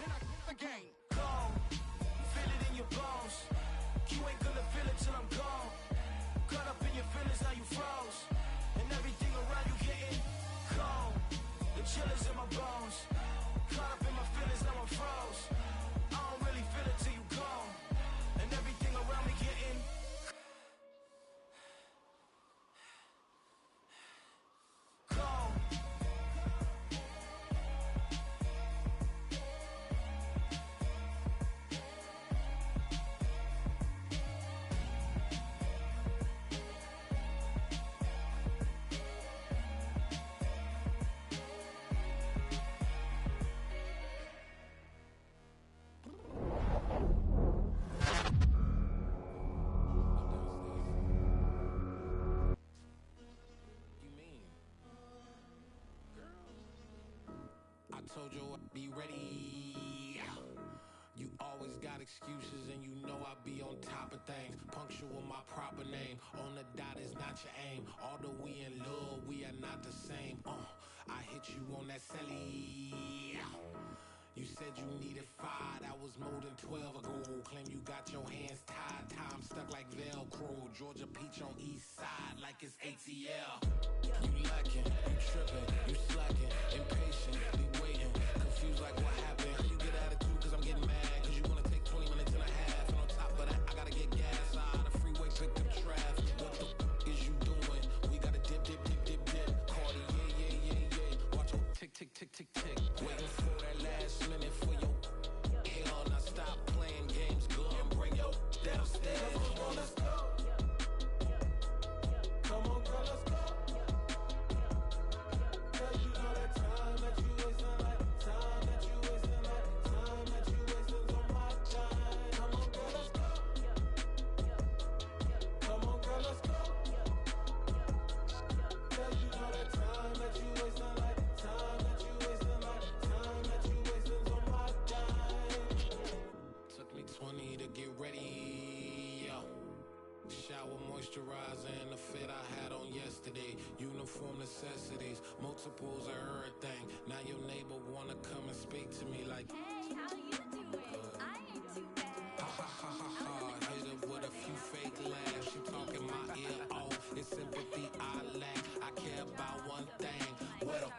game. Gone, feel it in your bones. You ain't gonna feel it till I'm gone. Caught up in your feelings, now you froze. And everything around you getting cold. The chillers in my bones. Caught up in my feelings, now I'm froze. I don't really feel it till you gone. And everything around me getting cold. I told you I'd be ready. You always got excuses and you know I be on top of things. Punctual my proper name. On the dot is not your aim. Although we in love, we are not the same. I hit you on that celly. You said you needed 5, that was more than 12 ago. Claim you got your hands tied, time stuck like Velcro. Georgia Peach on east side like it's ATL. You lacking, you tripping, you slacking, impatient, be waiting, confused like what happened. You get attitude cause I'm getting mad, cause you wanna take 20 minutes and a half. And on top of that, I gotta get gas out of the freeway, pick up traffic. What the is you doing? We gotta dip, dip, dip, dip, dip. Cardi, yeah. Watch your tick, tick, tick, tick, tick. Waiting for that last minute for your hell. Now stop playing games, go and bring your downstairs. Come on, let's go. Come on, girl, let's go. Girl, you know that time that you wasting, like time that you wasting, like time that you wasting on my time. Come on, girl, let's go. Come on, girl, let's go. Girl, you know that time that you wasting, like time that you wasting, like time that you wasting on my time. Took me 20 to get ready, yo. Shower moisturizer and the fit I had on yesterday. Uniform necessities, multiples of everything. Now your neighbor wanna come and speak to me like, Hey, how you doing? I ain't too bad. ha ha ha ha ha. Hit her with a few fake laughs. She talking my ear off. It's sympathy I lack. I care about one thing. What up?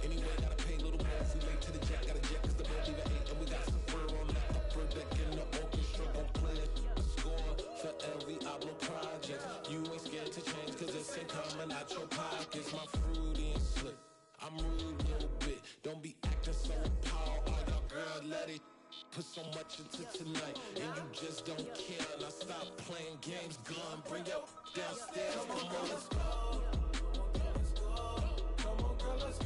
Anyway, gotta pay a little more. If we late to the jack, gotta jet cause the boat even ate. And we got some fur on the upper deck in the orchestra. Gon' play it. Score for every Ablo project. You ain't scared to change cause it's ain't coming out your pockets. My fruity and slick. I'm rude a little bit. Don't be acting so appalled. All y'all girl, let it put so much into tonight. And you just don't care. Now stop playing games, gun. Bring your downstairs. Come on, let's go. Come on, girl, let's go.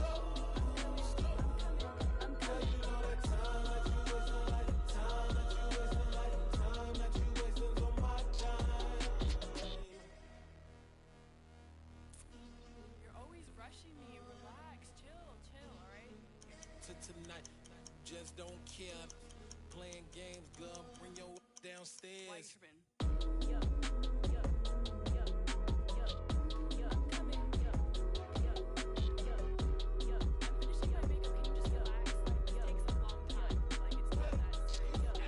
Girl, you know that time that you wasting, like time that you wasting, like time that you wasting on my time. You're always rushing me. Relax, chill, all right? To tonight, just don't care. Playing games, girl. Bring your Why you downstairs. tripping? I'm finishing my makeup. Can you just relax? Like, this takes a long time. Like, it's not that serious.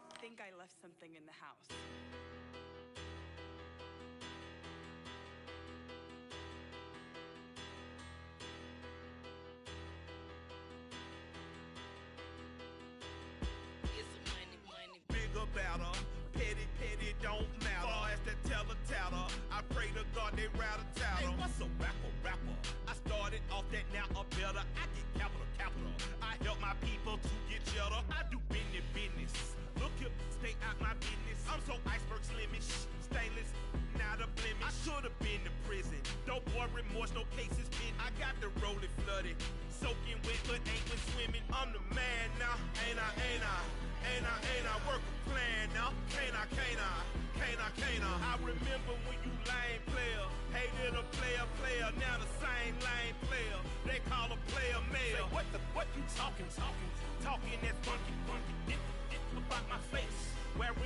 I think I left something in the house. Big about her, petty, don't matter. Far as that teller, I pray to God they rattle tattle. Hey, what's a rapper? I started off that now a better. I get capital. I help my people to get cheddar. I do business. Look here, stay out my business. I'm so iceberg slimish, stainless, not a blemish. I should've been to prison. No boy remorse, no cases pinned. I got the rolling flooded, soaking wet, but ain't been swimming. I'm the man now, ain't I work a plan now, can't I? I remember when you lame player, hated a player, now the same lame player, they call a player mayor. Say, what you talking that's funky, about my face, wearing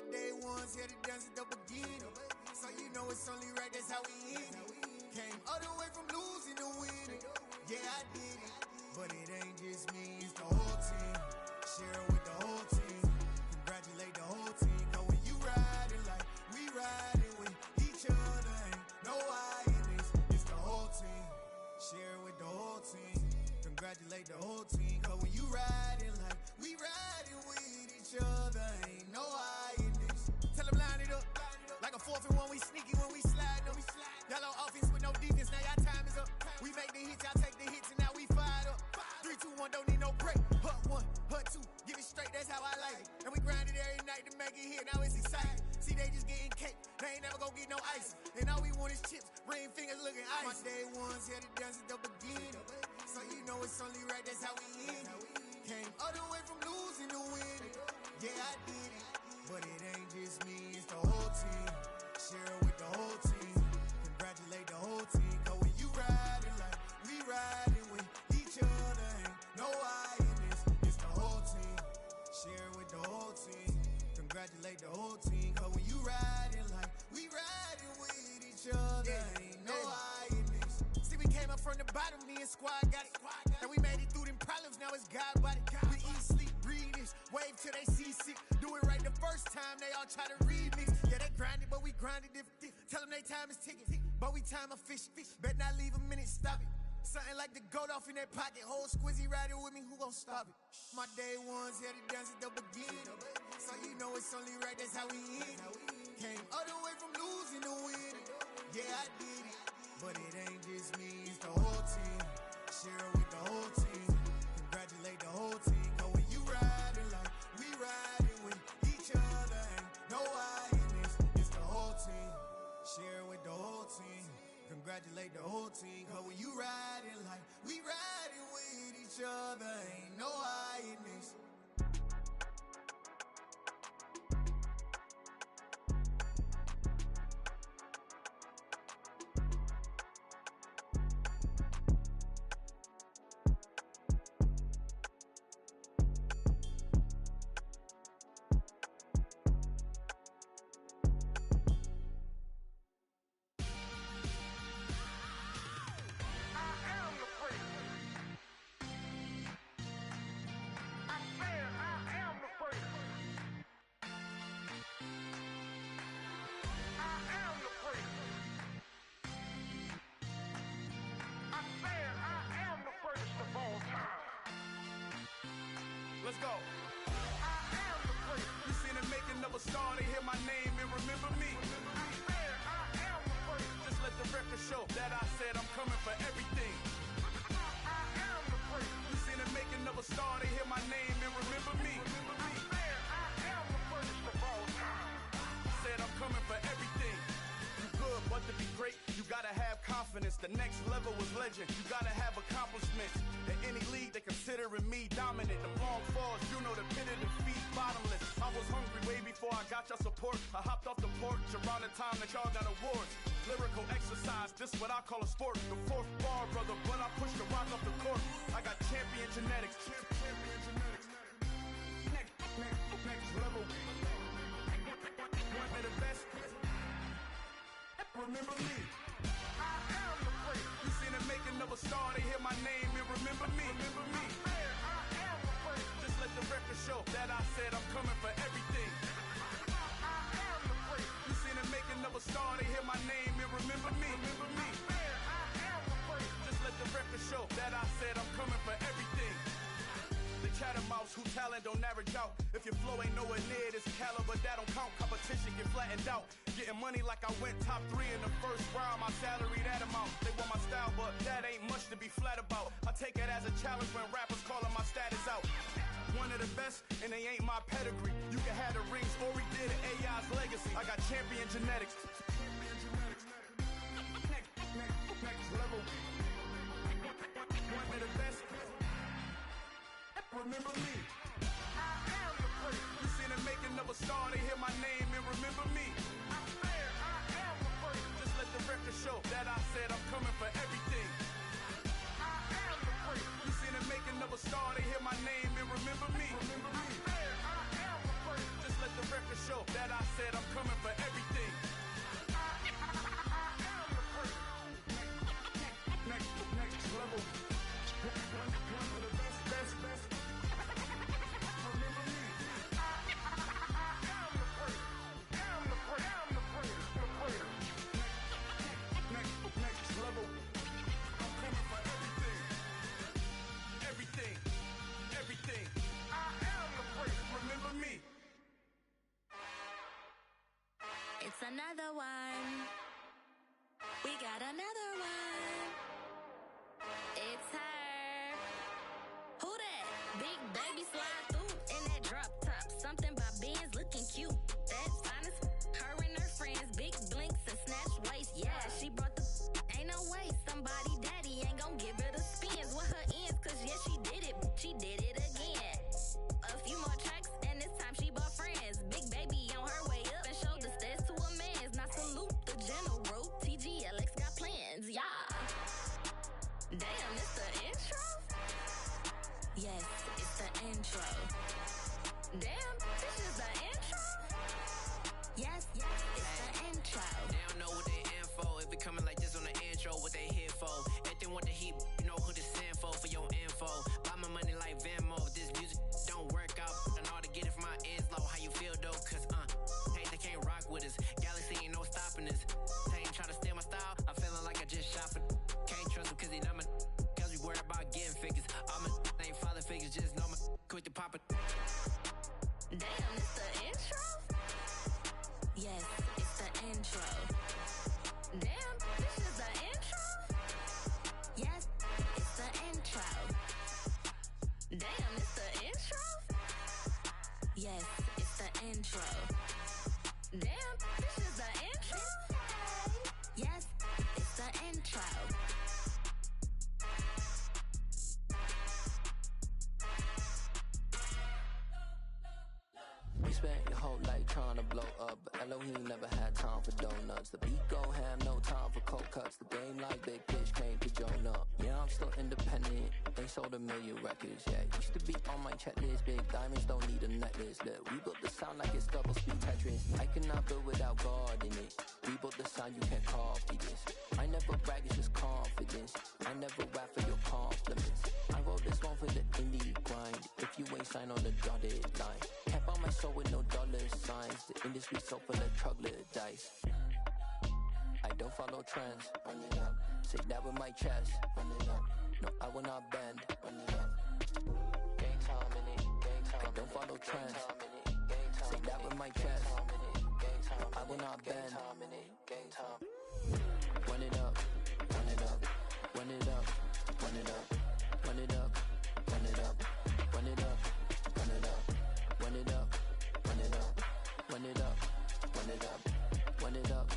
My day ones here to dance at the beginning. So you know it's only right, that's how we end it. Came all the way from losing to winning. Yeah, I did it. But it ain't just me, it's the whole team. Share it with the whole team. Congratulate the whole team. Cause when you riding like we riding with each other, ain't no I in this. It's the whole team. Share it with the whole team. Congratulate the whole team. Cause when you riding like we riding with each other, ain't no I in this. Tell them line it up. Like a 4th and 1, we sneaky when we slide them. Y'all on offense with no defense, now y'all time is up. We make the hits, y'all take the hits, and now we fired up. 3, 2, 1, don't need no break. Hut 1, hut 2, give it straight, that's how I like it. And we grind it every night to make it hit, now it's exciting. See, they just getting cake, they ain't never gonna get no ice. And all we want is chips, ring fingers looking ice. My day ones here to dance at the beginning. So you know it's only right, that's how we end it. Came all the way from losing to winning. Yeah, I did it. But it ain't just me, it's the whole team. Share it with the whole team. Congratulate the whole team. Cause when you riding like we riding with each other, ain't no I in this. It's the whole team. Share it with the whole team. Congratulate the whole team. Cause when you riding like we riding with each other, ain't no I in this. See, we came up from the bottom, me and squad got it. And we made it through them problems, now it's God body. We eat, sleep, breathe this, wave till they see sick. Do it right the first time, they all try to remix. Yeah, they grinded, but we grinded different. Tell them they time is ticking, but we time a fish. Bet not leave a minute, stop it. Something like the goat off in that pocket. Whole squizzy riding with me, who gon' stop it? My day ones here to dance at the beginning. So you know it's only right, that's how we end it. Came all the way from losing to winning. Yeah, I did it. But it ain't just me, it's the whole team. Share it with the whole team. Congratulate the whole team. Cause when you riding like we riding with each other, ain't no I in this. It's the whole team. Share it with the whole team. Congratulate the whole team. Cause when you riding like we riding with each other, ain't no I in this. Let's go. You seen the making of a star, they hear my name and remember me. Just let the record show that I said I'm coming for everything. You seen the making of a star, they hear my name and remember me. Said I'm coming for everything. You good, but to be great, you gotta have confidence. The next level was legend, you gotta have accomplishments. In any league, they considering me dominant. The long falls, you know the pit of defeat, bottomless. I was hungry way before I got your support. I hopped off the porch around the time that y'all got awards. Lyrical exercise, this what I call a sport. The 4th bar, brother, but I pushed the rock off the court. I got champion genetics. Next level. One of the best. Remember me. I am the place. You seen the making of a star, they hear my name and remember me. Remember me. I am the place. Just let the record show that I said I'm coming for everything. I am the place. You seen the making of a star, they hear my name and remember me. Remember me. I am the place. Just let the record show that I said I'm coming for everything. The chattermouths who talent don't average out. If your flow ain't nowhere near this caliber, that don't count. Competition get flattened out. Getting money like I went top 3 in the first round. My salary that amount. They want my style, but that ain't much to be flat about. I take it as a challenge when rappers calling my status out. One of the best, and they ain't my pedigree. You can have the rings, or we did it, AI's legacy. I got champion genetics. Next level. One of the best. Remember me. I am the place. You seen the making of a star, they hear my name and remember me. I am the place. Just let the record show that I said I'm coming for everything. I am the place. You seen the making of a star, they hear my name and remember me. Remember me. I am the place. Just let the record show that I another one. We got another one. It's her. Who that? Big baby slide through in that drop top. Something by Benz looking cute. That's honest. Her and her friends, big blinks and snatch waist. Yeah, she brought the. Ain't no way somebody daddy ain't gon' give her the spins with her ends. Cause yeah, she did it. She did it again. A few more tracks and this time she bought friends. Big baby on her way up and showed the stairs to a man's. Now salute the general. TGLX got plans, yeah. Damn, it's the intro? Yes, it's the intro. Damn, this is the intro? Yes, it's the intro. They don't know what they info. If it coming like this on the intro, what they here for? If they want the heat, you know who to send for your info. Buy my money like Venmo. If this music don't work out, and all to get it from my ends low. How you feel though? Cause hey, they can't rock with us. Galaxy ain't no stopping us. They ain't try to steal my style. I'm feeling like I just shopping. Can't trust them cause they not my. Cause we worried about getting figures. All my ain't father figures, just know my quick to pop it. Damn, it's the intro? Yes, it's the intro. Damn, this is the intro? Yes, it's the intro. Damn, it's the intro? Yes, it's the intro. Damn, this is the intro? Yes, it's the intro. You spent your whole life trying to blow up, but Elohim never had time for donuts. The beat go ham, no time for cold cuts. The game like Big Fish came to join up. Yeah, I'm still independent. They sold 1 million records, yeah. Used to be on my checklist. Big diamonds don't need a necklace. Look, we built the sound like it's double speed Tetris. I cannot build without God in it. We built the sound, you can't copy this. I never brag, it's just confidence. I never rap for your compliments. I wrote this one for the indie grind. If you ain't signed on the dotted line, can't buy my soul with no dollar signs. The industry so full of troglodytes. I don't follow trends. Run it up. Say that with my chest. Run it up. No, I will not bend. Run it up. Gang time in it. Gang time. I don't follow trends. Say that with my chest. I will not bend. Gang time. Run it up. Run it up. Run it up. Run it up. Run it up. Run it up. Run it up. Run it up. Run it up. Run it up. Run it up. Run it up. Run it up.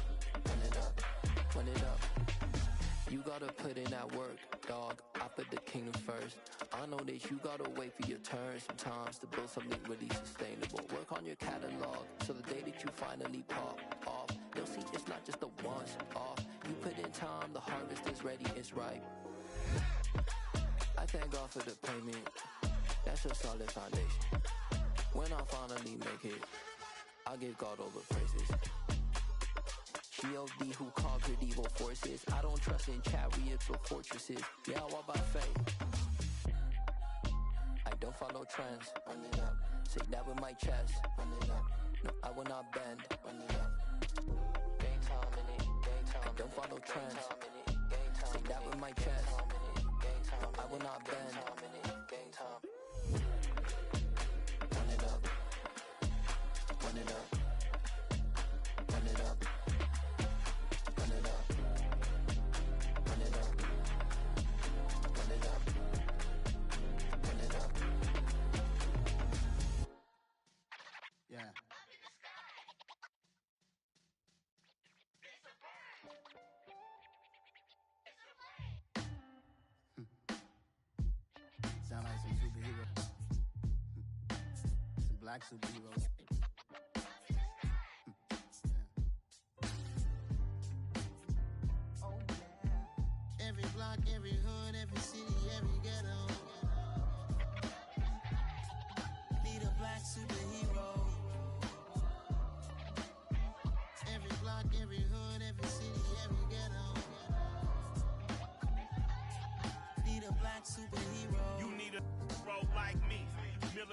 Run it up. Run it up. You gotta put in that work, dog. I put the kingdom first. I know that you gotta wait for your turn sometimes to build something really sustainable. Work on your catalog, so the day that you finally pop off, you'll see it's not just a once off. You put in time, the harvest is ready, it's ripe. I thank God for the payment. That's a solid foundation. When I finally make it, I'll give God all the praises. G.O.D. who conquered evil forces. I don't trust in chariots or fortresses. Yeah, I walk by faith. I don't follow trends. Run it up. Say that with my chest. Run it up. No, I will not bend. Run it up. Gang time in it. Gang time. I don't follow trends. Say that with my chest. No, I will not bend. Gang time. Run it up. Run it up. Run it up. Run it up. Run it up. Run it up. Run it up. Yeah. Sound like some superheroes. Some black superheroes. Every block, every hood, every city, every ghetto. Need a black superhero. Every block, every hood, every city, every ghetto. Need a black superhero. You need a hero like me.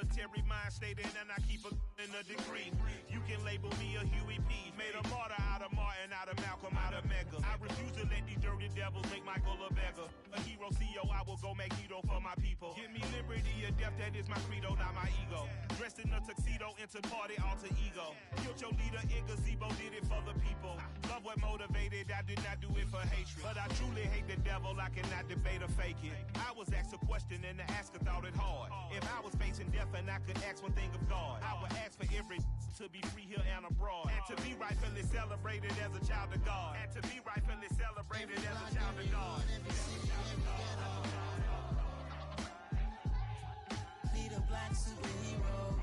military mind state, and I keep a in a degree. You can label me a Huey P. Made a martyr out of Martin, out of Malcolm, out of Mega. I refuse to let these dirty devils make Michael a beggar. A hero CEO, I will go Magneto for my people. Give me liberty or death, that is my credo, not my ego. Dressed in a tuxedo, into party, alter ego. Killed your leader in gazebo, did it for the people. Love what motivated, I did not do it for hatred. But I truly hate the devil, I cannot debate or fake it. I was asked a question and the asker thought it hard. If I was facing death and I could ask one thing of God, I would ask for every to be free here and abroad. And to be rightfully celebrated as a child of God. And to be rightfully celebrated as a child of God. Need a black superhero.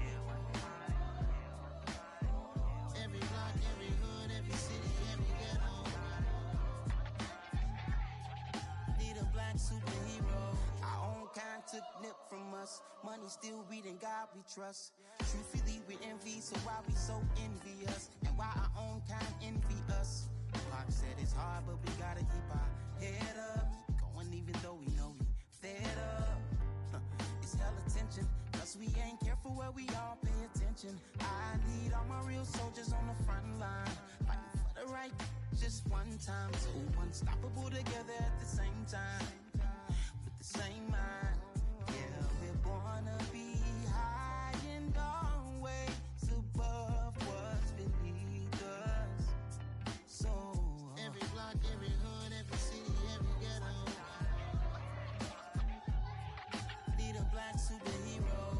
Every block, every hood, every city, every ghetto. Need a black superhero. Our own kind took nip from us. Money still reading God we trust. Truthfully we envy, so why we so envious? And why our own kind envy us? Pac said it's hard, but we gotta keep our head up. Going even though we know we fed up. It's hell attention, plus we ain't careful where we all pay attention. I need all my real soldiers on the front line, fighting for the right just one time. So unstoppable together at the same time, with the same mind. Yeah, we're born to be high and always above what's beneath us. So every block, every hood, every city, every ghetto. Need a black superhero.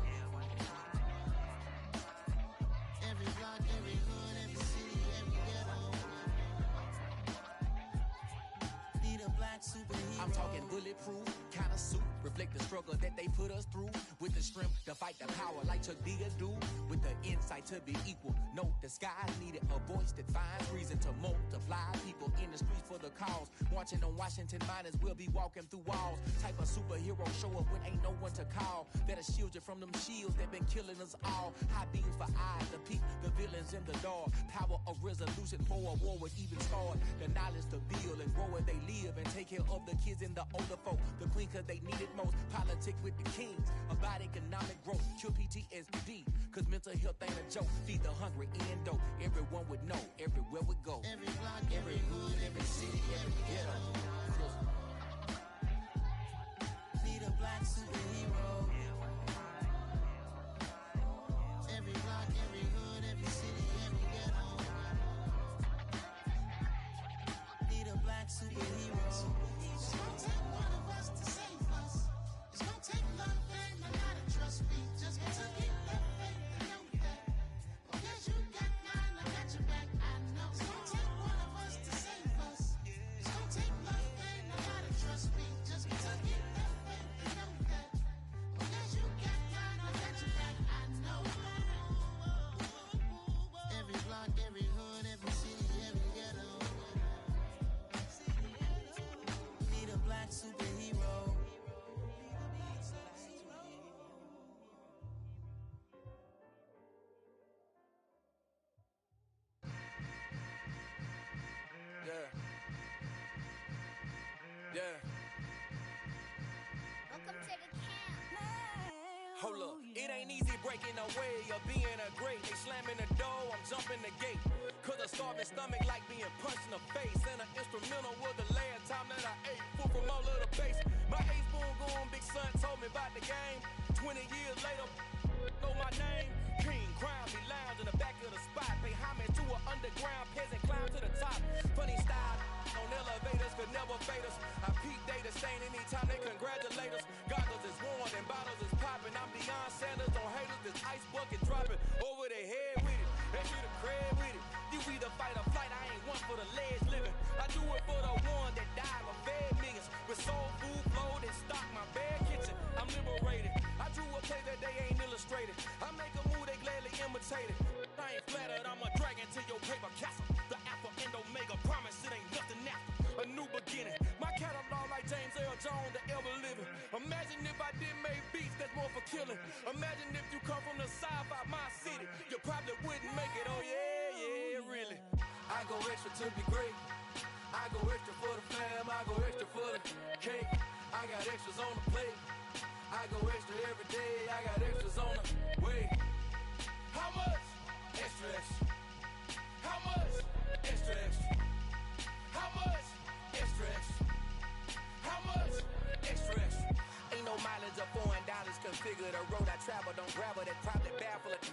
Every block, every hood, every city, every ghetto. Need a black superhero. I'm talking bulletproof kind of suit, reflect the struggle that they put us through. With the strength to fight the power like Chuck D do. With the insight to be equal. No disguise needed, a voice that finds reason to multiply. People in the streets for the cause. Marching on Washington miners, we'll be walking through walls. Type of superhero show up when ain't no one to call. That'll shield you from them shields that been killing us all. High beams for eyes to peep the villains in the dark. Power of resolution for a war would even start. The knowledge to build and grow where they live and take care of the kids and the older folk. The queen cause they need it most. Politic with the kings about economic growth. Cure PTSD cause mental health ain't a joke. Feed the hungry in dope. Everyone would know everywhere we go. Every block, every hood, every city, every ghetto. Need a black superhero. Every block, every hood, every city, every ghetto. Need a black superhero. It's gonna take one of us to save us. It's gonna take love and a lot of trust. We just got to get that faith and know that. Because you got mine, I got your back, I know. It's gonna take one of us to save us. It's gonna take love and a lot of trust. We just got to get that faith and know that. Because you got mine, I got your back, I know. Every block, every hood, every city, every ghetto. Need a black superhero. Yeah. Welcome to the camp. Hold up, it ain't easy breaking away or being a great. They slamming the door, I'm jumping the gate. Cause a starving stomach like being punched in the face. And an instrumental was the last time that I ate food from all of the base. My A-spoon going, big son told me about the game. 20 years later, know my name. King, crown, be lounge in the back of the spot. Pay homage to an underground peasant, climb to the top. Funny style on elevators could never fade us. I peak data stain anytime they congratulate us. Goggles is worn and bottles is popping. I'm Deion Sanders on haters, this ice bucket dropping over their head with it. They get a crib with it. You either fight or flight, I ain't one for the ledge living. I do it for the one that died or fed millions. With soul food, flowed and stock my bare kitchen. I'm liberated. I drew a play that they ain't illustrated. I make a move, they gladly imitate it. I ain't flattered, I'm a dragon to your paper castle. The Alpha and Omega promise it ain't nothing after. A new beginning. My catalog like James L. Jones, the ever living. Imagine if I didn't make beats that's more for killing. Imagine if you come from the sci-fi, my city. You probably wouldn't make it, oh yeah, really. I go extra to be great. I go extra for the fam, I go extra for the cake. I got extras on the plate. I go extra every day, I got extras on the travel, don't grab it, that probably baffle it.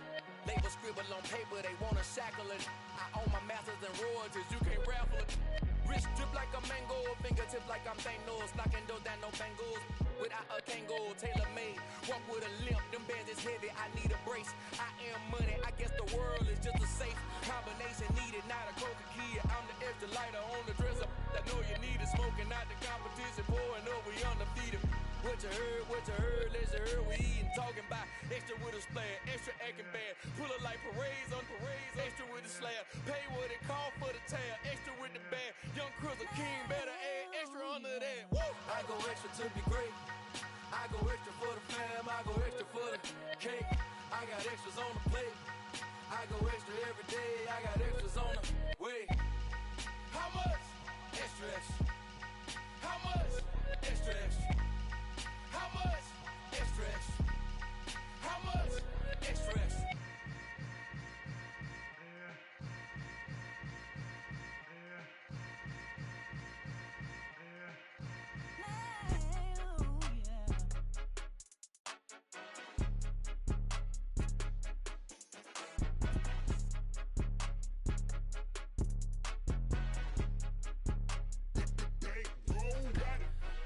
Label scribble on paper, they wanna shackle it. I own my masters and royalties, you can't raffle it. Wrist drip like a mango, fingertips like I'm Thanos, knocking those down, no bangles. Without a Kango, tailor made, walk with a limp, them bands is heavy, I need a brace. I am money, I guess the world is just a safe combination needed, not a coca key. I'm the extra lighter on the dresser, I know you need it, smoking out the competition, pouring up, we undefeated. What you heard, let's hear we eatin', talking about extra with a splash, extra acting bad, pull it like parades on parades, extra with the slab, pay what it call for the tab, extra with the bag, young Crizzle King better add extra under that. Woo! I go extra to be great, I go extra for the fam, I go extra for the cake, I got extras on the plate, I go extra every day, I got extras on the way. How much? Extra, extra. How much? Extra, extra. How much? Extra, extra. How much? Extra, extra.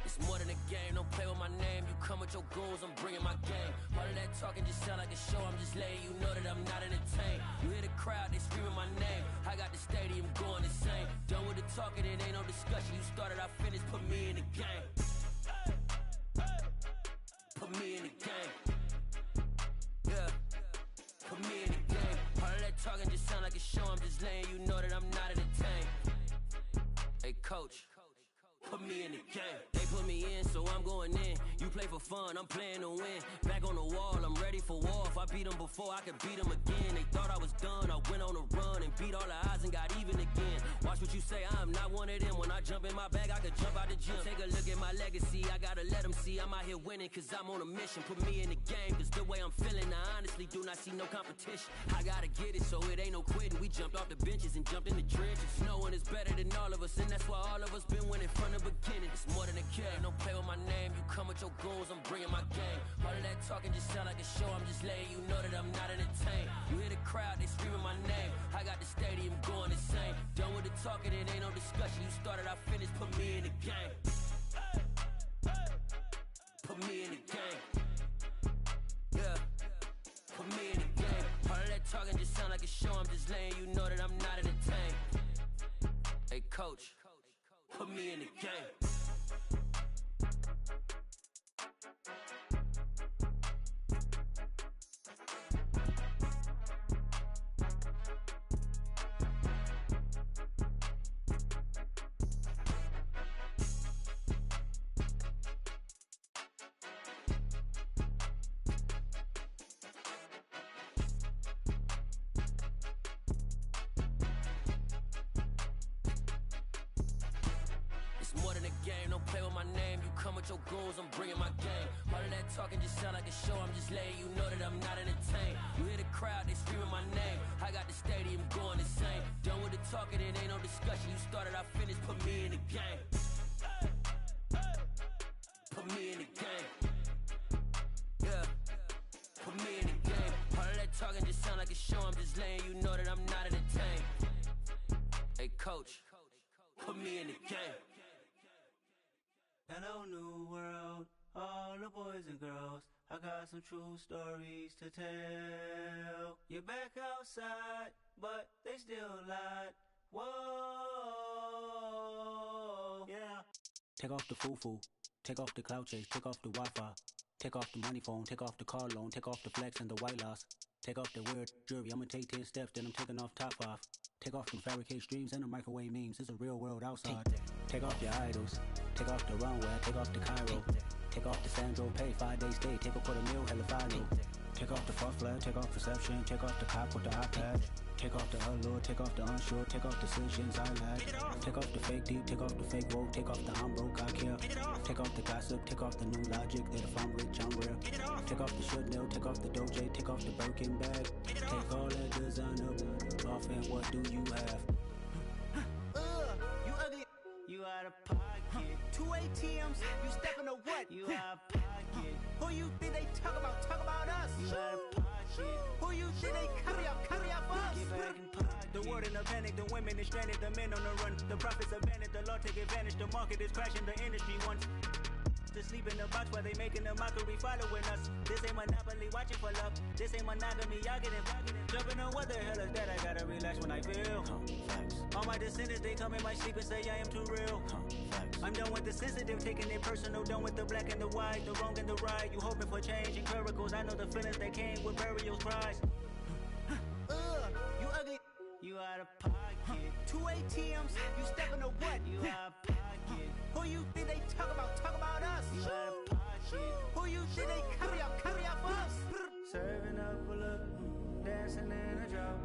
It's more than a game, don't play with my name. You come with your goons, I'm bringing my game. All of that talking just sound like a show, I'm just letting you know that I'm not entertained. You hear the crowd, they screaming my name. I got the stadium going insane. Done with the talking, it ain't no discussion. You started, I finished, put me in the game. Put me in the game. Yeah, put me in the game. All of that talking just sound like a show, I'm just letting you know that I'm not entertained. Hey coach, put me in the game. They put me in, so I'm going in. You play for fun, I'm playing to win. Back on the wall, I'm ready for war. If I beat them before, I could beat them again. They thought I was done, I went on a run and beat all the odds and got even again. Watch what you say, I'm not one of them. When I jump in my bag, I could jump out the gym. Take a look at my legacy, I gotta let them see I'm out here winning, cause I'm on a mission. Put me in the game, cause the way I'm feeling, I honestly do not see no competition. I gotta get it, so it ain't no quitting. We jumped off the benches and jumped in the trenches. No one is better than all of us, and that's why all of us been winning from the beginning. It's more than a game, don't play with my name. You come with your goons, I'm bringing my game. All of that talking just sound like a show, I'm just letting you know that I'm not entertained. You hear the crowd, they screaming my name. I got the stadium going insane. Done with the talking, it ain't no discussion. You started, I finished, put me in the game. Put me in the game. Yeah, put me in the game. All of that talking just sound like a show, I'm just letting you know that I'm not entertained. Hey coach, put me in the game. It's more than a game, don't play with my name. You come with your goons, I'm bringing my game. All of that talking just sound like a show, I'm just letting you know that I'm not entertained. You hear the crowd, they screaming my name. I got the stadium going insane. Done with the talking, it ain't no discussion. You started, I finished, put me in the game. Put me in the game. Yeah, put me in the game. All of that talking just sound like a show, I'm just letting you know that I'm not entertained. Hey coach, put me in the game. Hello, new world, all the boys and girls. I got some true stories to tell. You're back outside, but they still lied. Whoa, yeah. Take off the foo-foo, take off the cloud chase, take off the Wi-Fi, take off the money phone, take off the car loan, take off the flex and the white loss. Take off the weird jewelry, I'ma take 10 steps, then I'm taking off top 5. Take off them fabricate streams and the microwave memes, it's a real world outside. Take off your idols, take off the runway, take off the Cairo. Take off the Sandro pay, 5 days stay, take a $250,000, hella final. Take off the fuck flag, take off perception, take off the cop with the iPad. Take off the allure, take off the unsure, take off decisions I lack. Take off the fake deep, take off the fake woke, take off the I'm broke, I care. Take off the gossip, take off the new logic that if I'm rich, I'm rare. Take off the should know, take off the Doja, take off the Birkin bag. Take all that designer off and what do you have? You ugly. You out of pocket. 2 ATMs, you stepping to what? You out of pocket. Who Who you think they talk about us? You out of pocket. Who you think they carry out for us? Get back in pocket. The world in a panic, the women is stranded, the men on the run. The profits abandoned, the law take advantage. The market is crashing, the industry wants to sleep in the box while they making a mockery following us. This ain't monopoly, watching for love. This ain't monogamy, y'all getting jumping on what the hell is that? I gotta relax when I feel. All my descendants, they come in my sleep and say I am too real. I'm done with the sensitive, taking it personal. Done with the black and the white, the wrong and the right. You hoping for change and miracles. I know the feelings that came with burial cries. You ugly. You out of pocket. 2 ATMs, you stepping to what? You out of pocket. Who you think they talk about us? You out of pocket. Who you think they carry out for us? Serving up a look, dancing in a drop.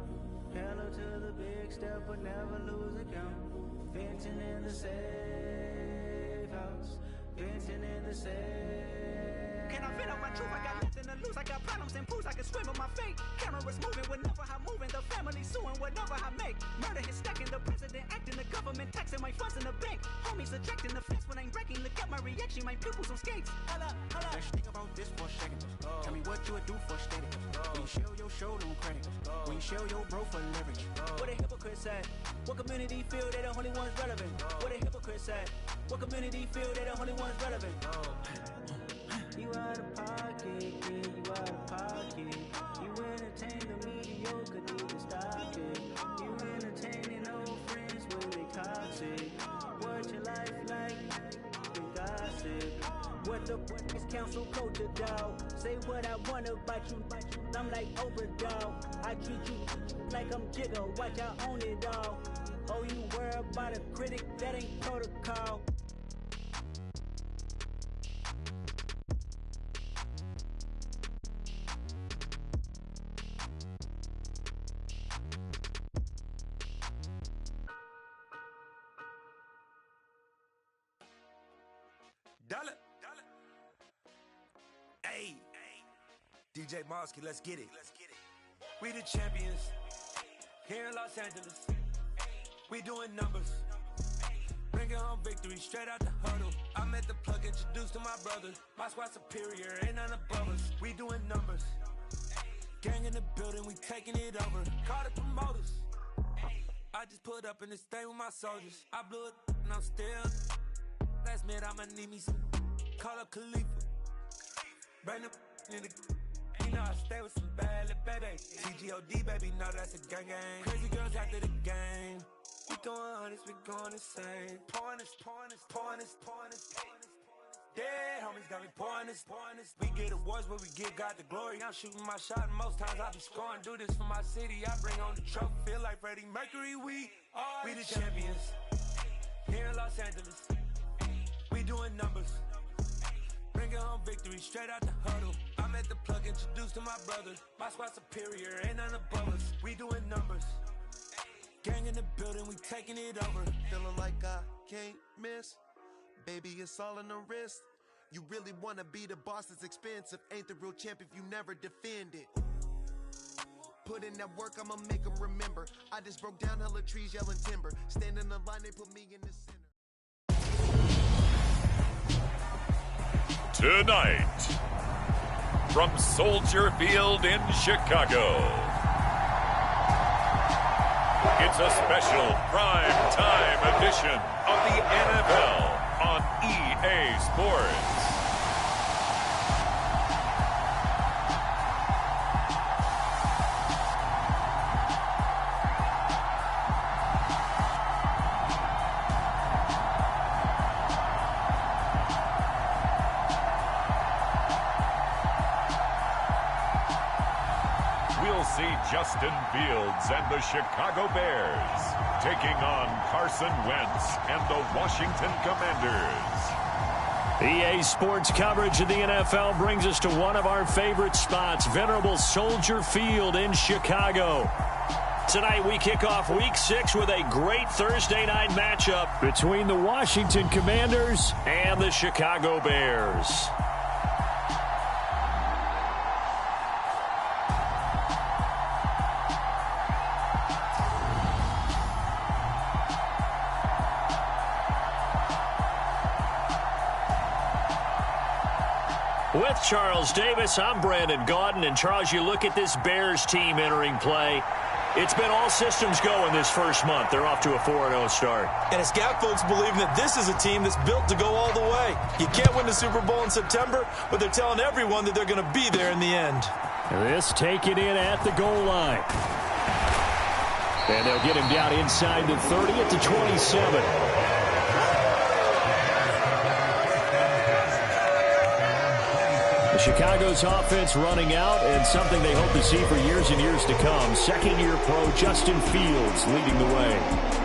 Hello to the big step, but never lose a count. Venting in the safe house. Venting in the safe. Can I vent out my truth? I got nothing to lose. I got problems and pools. I can swim with my fate. Cameras moving whenever I'm moving. The family suing whatever I make. Murder is stacking. The president acting. The government taxing my funds in the bank. Homies subtracting the fence when I'm breaking. Look at my reaction. My pupils on skates. Hold up. Let's think about this for a second. Tell me what you would do for status. When you show your show, no credit. When you show your bro for leverage. What a hypocrite said. What community feel they the only ones relevant? What a hypocrite said. What community feel they the only ones relevant? You out of pocket, yeah, you out of pocket. You entertain the mediocre, need to stop it. You entertaining old friends when they toxic. What your life like? They gossip. What the fuck is council culture, dog? Say what I want about you. I'm like overdog. I treat you like I'm Jigga. Watch I own it all. Oh, you worry about a critic? That ain't protocol. Dollar. Hey, DJ Mosky, let's get it. We the champions here in Los Angeles. We doing numbers. Bringing home victory straight out the huddle. I'm at the plug, introduced to my brother. My squad superior, ain't none above us. We doing numbers. Gang in the building, we taking it over. Call the promoters. I just put up in this thing with my soldiers. I blew it and I'm still. Last minute I'ma need me some. Call up Khalifa. Bring them in the. You know I stay with some bad little baby. TGOD baby, know that's a gang gang. Crazy girls after the game. We throwing hundreds, we going insane. Pouring this. Dead homies got me pouring this. We get awards where we give God the glory. I'm shooting my shot and most times I be scoring. Do this for my city, I bring on the trophy. Feel like Freddie Mercury, we the champions. Here in Los Angeles. We doing numbers. Bringing home victory straight out the huddle. I'm at the plug, introduced to my brother. My squad superior, ain't none above us. We doing numbers. Gang in the building, we taking it over. Feeling like I can't miss. Baby, it's all in the wrist. You really wanna be the boss, it's expensive. Ain't the real champ if you never defend it. Put in that work, I'ma make them remember. I just broke down hella trees, yelling timber. Stand in the line, they put me in the center. Tonight, from Soldier Field in Chicago, it's a special prime time edition of the NFL on EA Sports. Justin Fields and the Chicago Bears taking on Carson Wentz and the Washington Commanders. EA Sports coverage of the NFL brings us to one of our favorite spots, venerable Soldier Field in Chicago. Tonight we kick off Week 6 with a great Thursday night matchup between the Washington Commanders and the Chicago Bears. With Charles Davis, I'm Brandon Gaudin. And, Charles, you look at this Bears team entering play. It's been all systems go in this first month. They're off to a 4-0 start. And it's got folks believing that this is a team that's built to go all the way. You can't win the Super Bowl in September, but they're telling everyone that they're going to be there in the end. This taken in at the goal line. And they'll get him down inside the 30 at the 27. Chicago's offense running out, and something they hope to see for years and years to come. Second-year pro Justin Fields leading the way.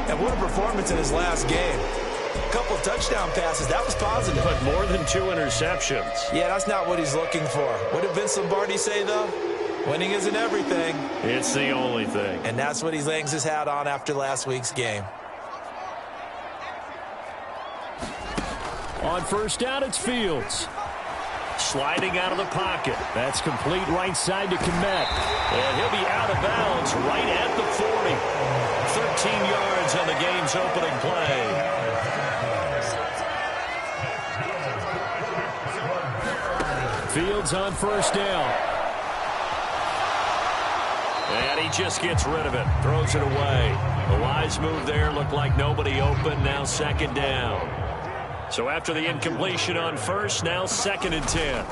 And what a performance in his last game. A couple of touchdown passes. That was positive. But more than 2 interceptions. Yeah, that's not what he's looking for. What did Vince Lombardi say, though? Winning isn't everything. It's the only thing. And that's what he hangs his hat on after last week's game. On first down, it's Fields. Sliding out of the pocket. That's complete right side to Kmet. And he'll be out of bounds right at the 40. 13 yards on the game's opening play. Fields on first down. And he just gets rid of it. Throws it away. A wise move there. Looked like nobody open. Now second down. So after the incompletion on first, now 2nd and 10.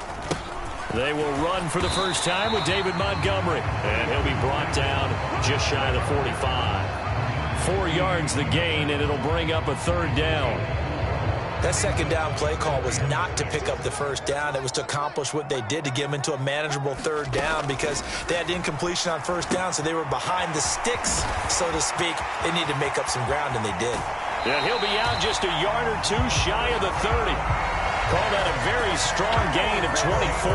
They will run for the first time with David Montgomery. And he'll be brought down just shy of the 45. 4 yards the gain, and it'll bring up a 3rd down. That second down play call was not to pick up the first down. It was to accomplish what they did to get them into a manageable 3rd down because they had incompletion on first down, so they were behind the sticks, so to speak. They needed to make up some ground, and they did. And he'll be out just a yard or 2 shy of the 30. Call that a very strong gain of 24.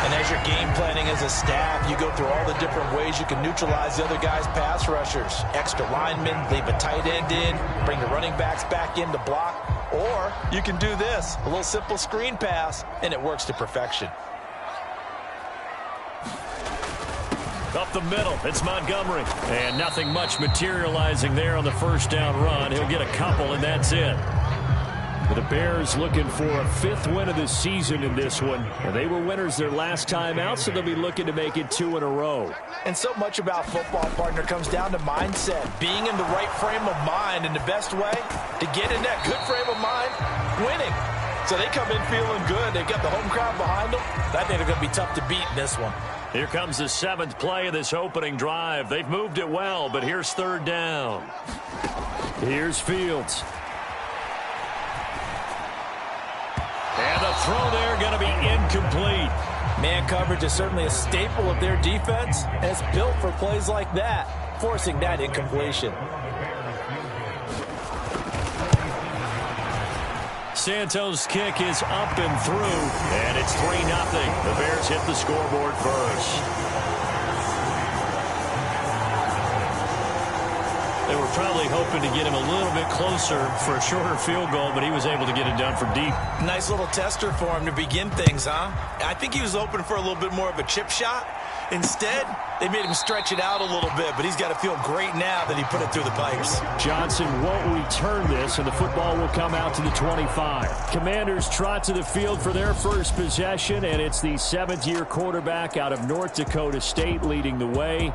And as you're game planning as a staff, you go through all the different ways you can neutralize the other guy's pass rushers. Extra linemen, leave a tight end in, bring the running backs back in to block. Or you can do this, a little simple screen pass, and it works to perfection. Up the middle, it's Montgomery. And nothing much materializing there on the first down run. He'll get a couple, and that's it. But the Bears looking for a 5th win of the season in this one. And they were winners their last time out, so they'll be looking to make it 2 in a row. And so much about football, partner, comes down to mindset. Being in the right frame of mind, and the best way to get in that good frame of mind, winning. So they come in feeling good. They've got the home crowd behind them. I think they're going to be tough to beat in this one. Here comes the 7th play of this opening drive. They've moved it well, but here's 3rd down. Here's Fields. And the throw there going to be incomplete. Man coverage is certainly a staple of their defense, and it's built for plays like that, forcing that incompletion. Santos' kick is up and through, and it's 3-0. The Bears hit the scoreboard first. They were probably hoping to get him a little bit closer for a shorter field goal, but he was able to get it done from deep. Nice little tester for him to begin things, huh? I think he was open for a little bit more of a chip shot. Instead, they made him stretch it out a little bit, but he's got to feel great now that he put it through the pipes. Johnson won't return this, and the football will come out to the 25. Commanders trot to the field for their first possession, and it's the 7th-year quarterback out of North Dakota State leading the way.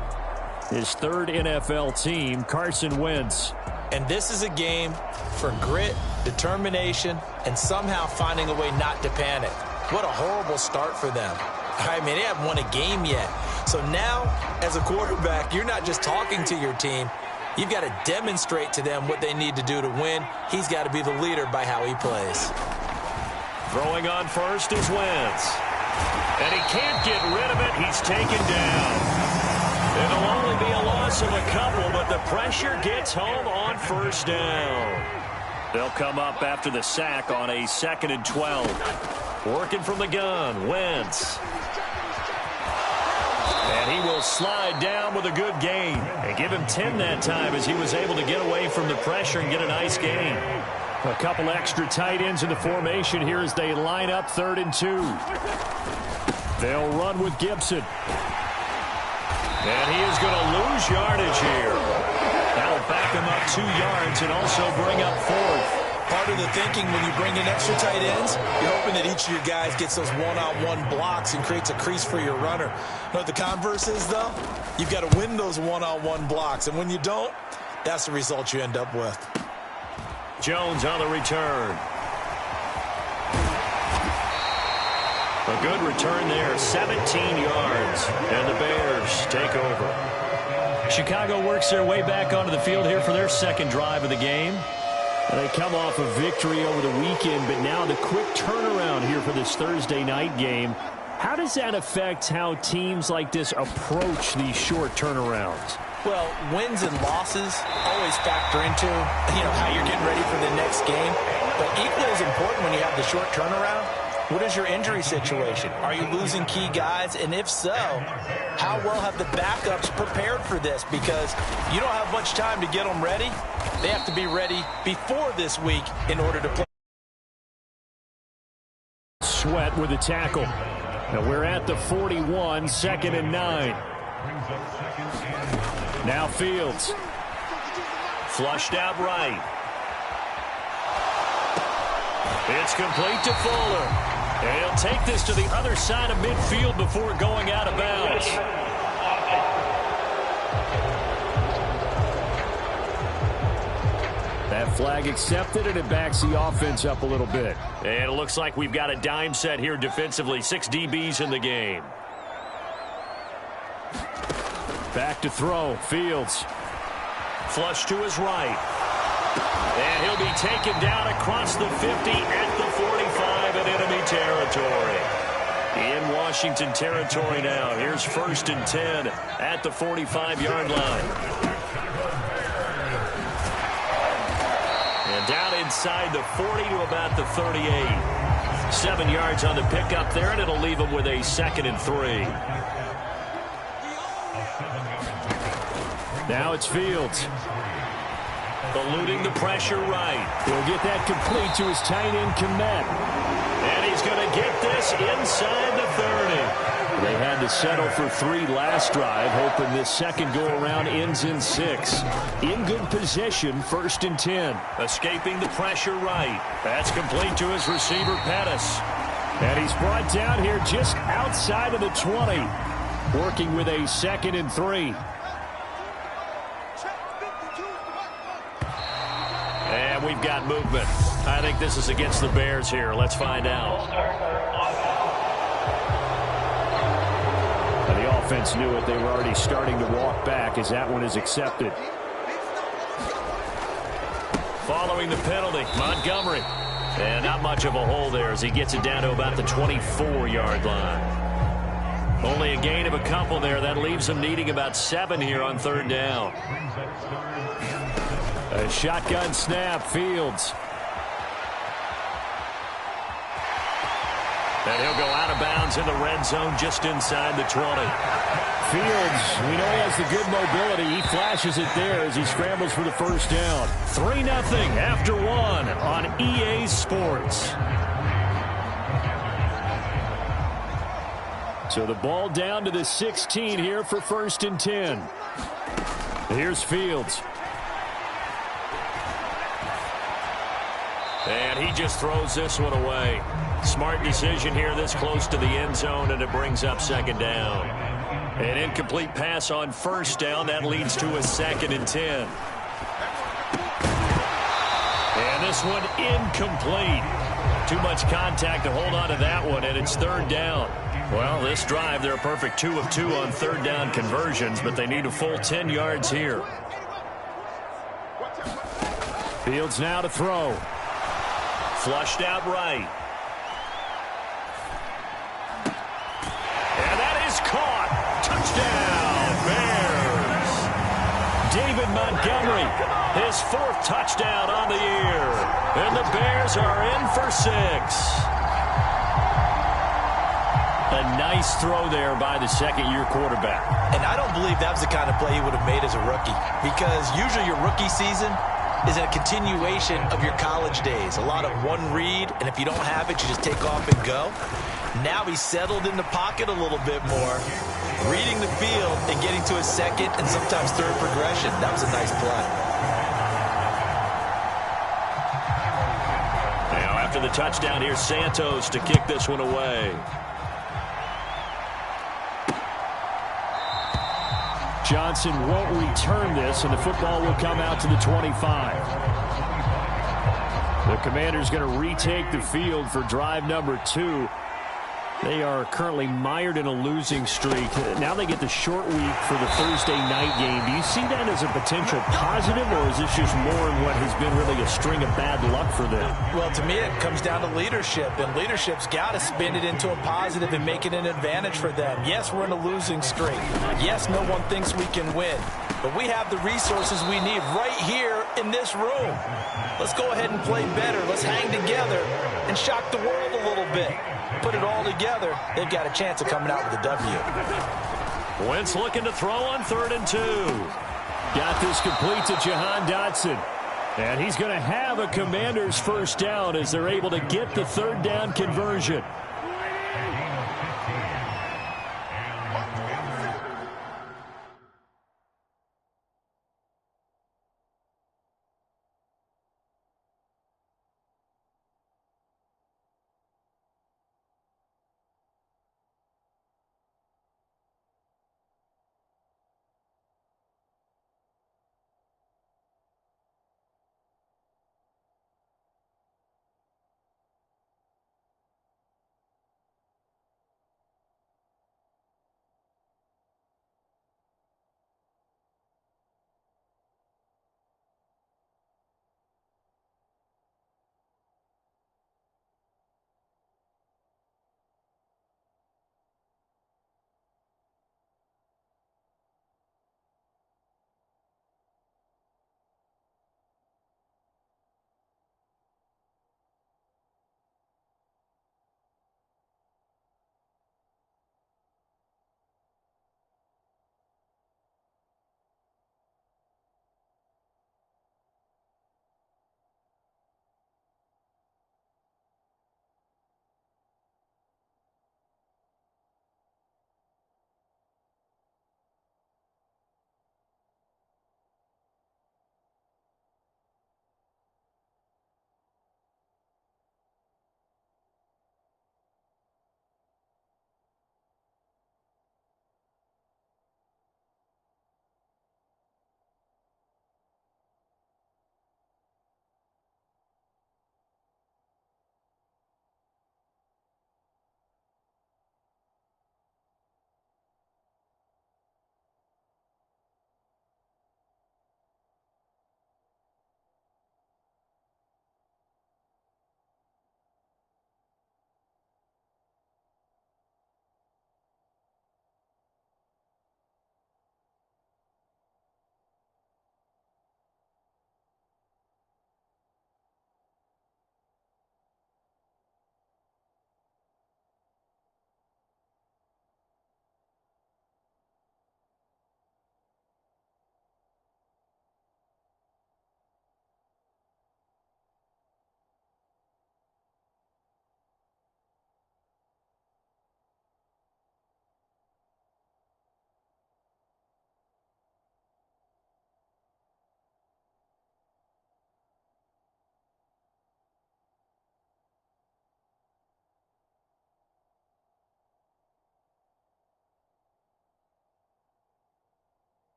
His 3rd NFL team, Carson Wentz. And this is a game for grit, determination, and somehow finding a way not to panic. What a horrible start for them. I mean, they haven't won a game yet. So now, as a quarterback, you're not just talking to your team. You've got to demonstrate to them what they need to do to win. He's got to be the leader by how he plays. Throwing on first is Wentz. And he can't get rid of it. He's taken down. It'll only be a loss of a couple, but the pressure gets home on first down. They'll come up after the sack on a 2nd and 12. Working from the gun, Wentz. And he will slide down with a good gain. And give him 10 that time as he was able to get away from the pressure and get a nice gain. A couple extra tight ends in the formation here as they line up 3rd and 2. They'll run with Gibson. And he is going to lose yardage here. That'll back him up 2 yards and also bring up 4th. Part of the thinking when you bring in extra tight ends, you're hoping that each of your guys gets those one-on-one blocks and creates a crease for your runner. You know what the converse is, though? You've got to win those one-on-one blocks, and when you don't, that's the result you end up with. Jones on the return. A good return there, 17 yards, and the Bears take over. Chicago works their way back onto the field here for their second drive of the game. They come off a victory over the weekend, but now the quick turnaround here for this Thursday night game. How does that affect how teams like this approach these short turnarounds? Well, wins and losses always factor into, how you're getting ready for the next game. But equally as important when you have the short turnaround, what is your injury situation? Are you losing key guys? And if so, how well have the backups prepared for this? Because you don't have much time to get them ready. They have to be ready before this week in order to play. Sweat with a tackle. Now we're at the 41, 2nd and 9. Now Fields. Flushed out right. It's complete to Fuller. And he'll take this to the other side of midfield before going out of bounds. That flag accepted, and it backs the offense up a little bit. And it looks like we've got a dime set here defensively. 6 DBs in the game. Back to throw. Fields. Flush to his right. And he'll be taken down across the 50 at the 45 in enemy territory. In Washington territory now. Here's 1st and 10 at the 45-yard line. And down inside the 40 to about the 38. 7 yards on the pickup there, and it'll leave them with a 2nd and 3. Now it's Fields. Eluding the pressure right. He'll get that complete to his tight end, Kmet. And he's going to get this inside the 30. They had to settle for 3 last drive, hoping this second go-around ends in 6. In good position, 1st and 10. Escaping the pressure right. That's complete to his receiver, Pettis. And he's brought down here just outside of the 20. Working with a 2nd and 3. And we've got movement. I think this is against the Bears here. Let's find out. And the offense knew it. They were already starting to walk back as that one is accepted. Following the penalty, Montgomery. And not much of a hole there as he gets it down to about the 24-yard line. Only a gain of a couple there. That leaves them needing about 7 here on 3rd down. A shotgun snap, Fields. And he'll go out of bounds in the red zone just inside the 20. Fields, we know he has the good mobility. He flashes it there as he scrambles for the 1st down. 3-0 after 1 on EA Sports. So the ball down to the 16 here for 1st and 10. Here's Fields. And he just throws this one away. Smart decision here this close to the end zone, and it brings up 2nd down. An incomplete pass on 1st down. That leads to a 2nd and 10. And this one incomplete. Too much contact to hold on to that one, and it's 3rd down. Well, this drive, they're a perfect 2 of 2 on 3rd down conversions, but they need a full 10 yards here. Fields now to throw. Flushed out right. And that is caught. Touchdown, Bears. David Montgomery, his 4th touchdown on the year. And the Bears are in for 6. A nice throw there by the 2nd-year quarterback. And I don't believe that was the kind of play he would have made as a rookie. Because usually your rookie season is a continuation of your college days. A lot of one read, and if you don't have it, you just take off and go. Now he's settled in the pocket a little bit more, reading the field and getting to his 2nd and sometimes 3rd progression. That was a nice play. the touchdown here, Santos, to kick this one away. Johnson won't return this, and the football will come out to the 25. The Commanders going to retake the field for drive number 2. They are currently mired in a losing streak. Now they get the short week for the Thursday night game. Do you see that as a potential positive, or is this just more in what has been really a string of bad luck for them? Well, to me, it comes down to leadership, and leadership's got to spin it into a positive and make it an advantage for them. Yes, we're in a losing streak. Yes, no one thinks we can win, but we have the resources we need right here in this room. Let's go ahead and play better. Let's hang together and shock the world a little bit. Put it all together, they've got a chance of coming out with a W. Wentz looking to throw on 3rd and 2. Got this complete to Jahan Dotson. And he's going to have a Commanders first down as they're able to get the 3rd down conversion.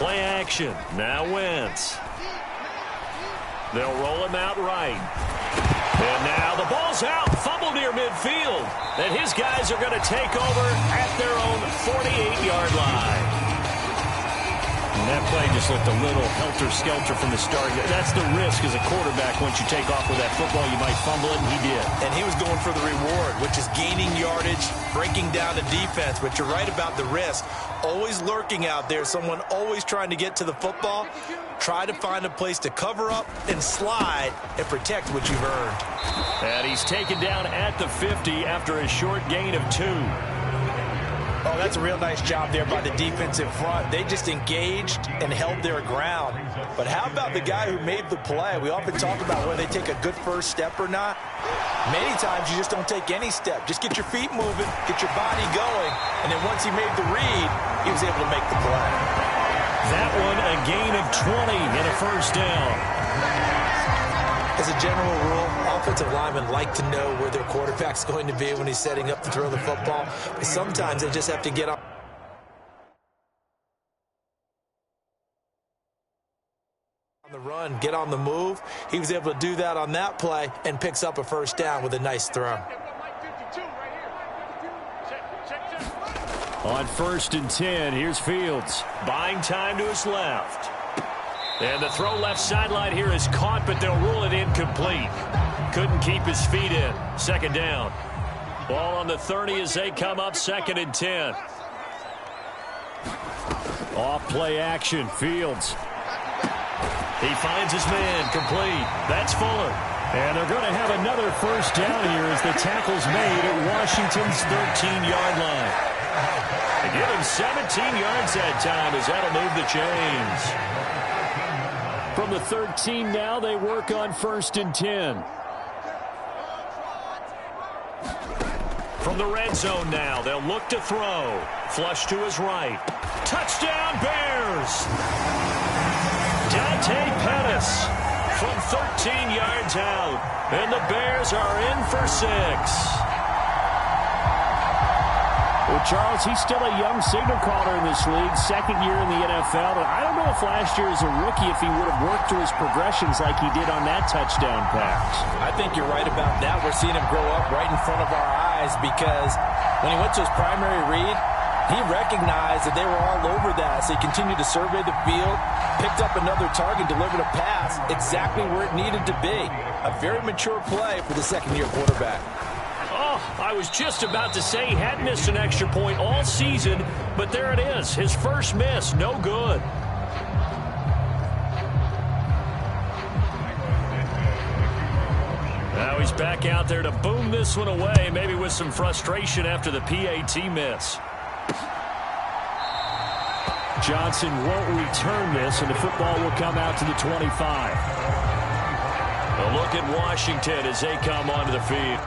Play action. Now Wentz. They'll roll him out right. And now the ball's out. Fumble near midfield. And his guys are going to take over at their own 48-yard line. And that play just looked a little helter-skelter from the start. That's the risk as a quarterback. Once you take off with that football, you might fumble it, and he did. And he was going for the reward, which is gaining yardage, breaking down the defense. But you're right about the risk. Always lurking out there, someone always trying to get to the football. Try to find a place to cover up and slide and protect what you've earned. And he's taken down at the 50 after a short gain of 2. Oh, that's a real nice job there by the defense in front. They just engaged and held their ground. But how about the guy who made the play? We often talk about whether they take a good first step or not. Many times you just don't take any step. Just get your feet moving, get your body going, and then once he made the read, he was able to make the play. That one, a gain of 20 and a first down. As a general rule, offensive linemen like to know where their quarterback's going to be when he's setting up to throw the football. But sometimes they just have to get on the run, get on the move. He was able to do that on that play and picks up a first down with a nice throw. On 1st and 10, here's Fields. Buying time to his left. And the throw left sideline here is caught, but they'll rule it incomplete. Couldn't keep his feet in. Second down. Ball on the 30 as they come up 2nd and 10. Off play action. Fields. He finds his man. Complete. That's Fuller. And they're going to have another first down here as the tackle's made at Washington's 13-yard line. They give him 17 yards that time as that'll move the chains. From the 13 now, they work on 1st and 10. From the red zone now, they'll look to throw. Flush to his right. Touchdown, Bears! Dante Pettis from 13 yards out. And the Bears are in for 6. Well, Charles, he's still a young signal caller in this league, 2nd year in the NFL. And I don't know if last year as a rookie if he would have worked through his progressions like he did on that touchdown pass. I think you're right about that. We're seeing him grow up right in front of our eyes because when he went to his primary read, he recognized that they were all over that. So he continued to survey the field, picked up another target, delivered a pass exactly where it needed to be. A very mature play for the second-year quarterback. Oh, I was just about to say he hadn't missed an extra point all season, but there it is. His first miss, no good. Now he's back out there to boom this one away, maybe with some frustration after the PAT miss. Johnson won't return this, and the football will come out to the 25. A look at Washington as they come onto the field.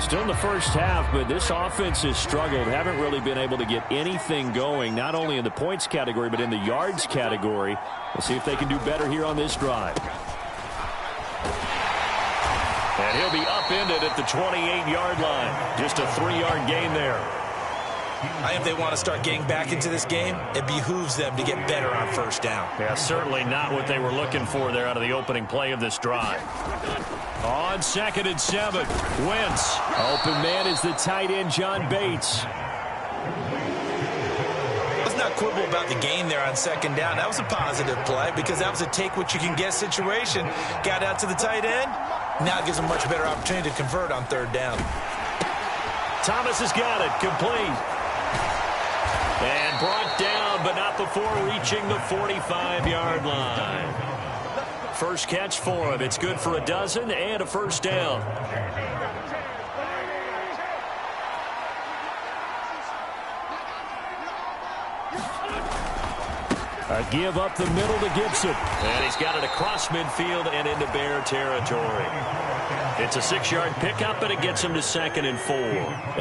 Still in the first half, but this offense has struggled. Haven't really been able to get anything going, not only in the points category, but in the yards category. We'll see if they can do better here on this drive. And he'll be upended at the 28-yard line. Just a 3-yard gain there. I think if they want to start getting back into this game, it behooves them to get better on first down. Yeah, certainly not what they were looking for there out of the opening play of this drive. On 2nd and 7, Wentz. Open man is the tight end, John Bates. Let's not quibble about the gain there on 2nd down. That was a positive play because that was a take-what-you-can-get situation. Got out to the tight end. Now it gives them a much better opportunity to convert on 3rd down. Thomas has got it. Complete. And brought down, but not before reaching the 45-yard line. First catch for him. It's good for a dozen and a first down. A give up the middle to Gibson. And he's got it across midfield and into Bear territory. It's a 6-yard pickup, and it gets him to 2nd and 4.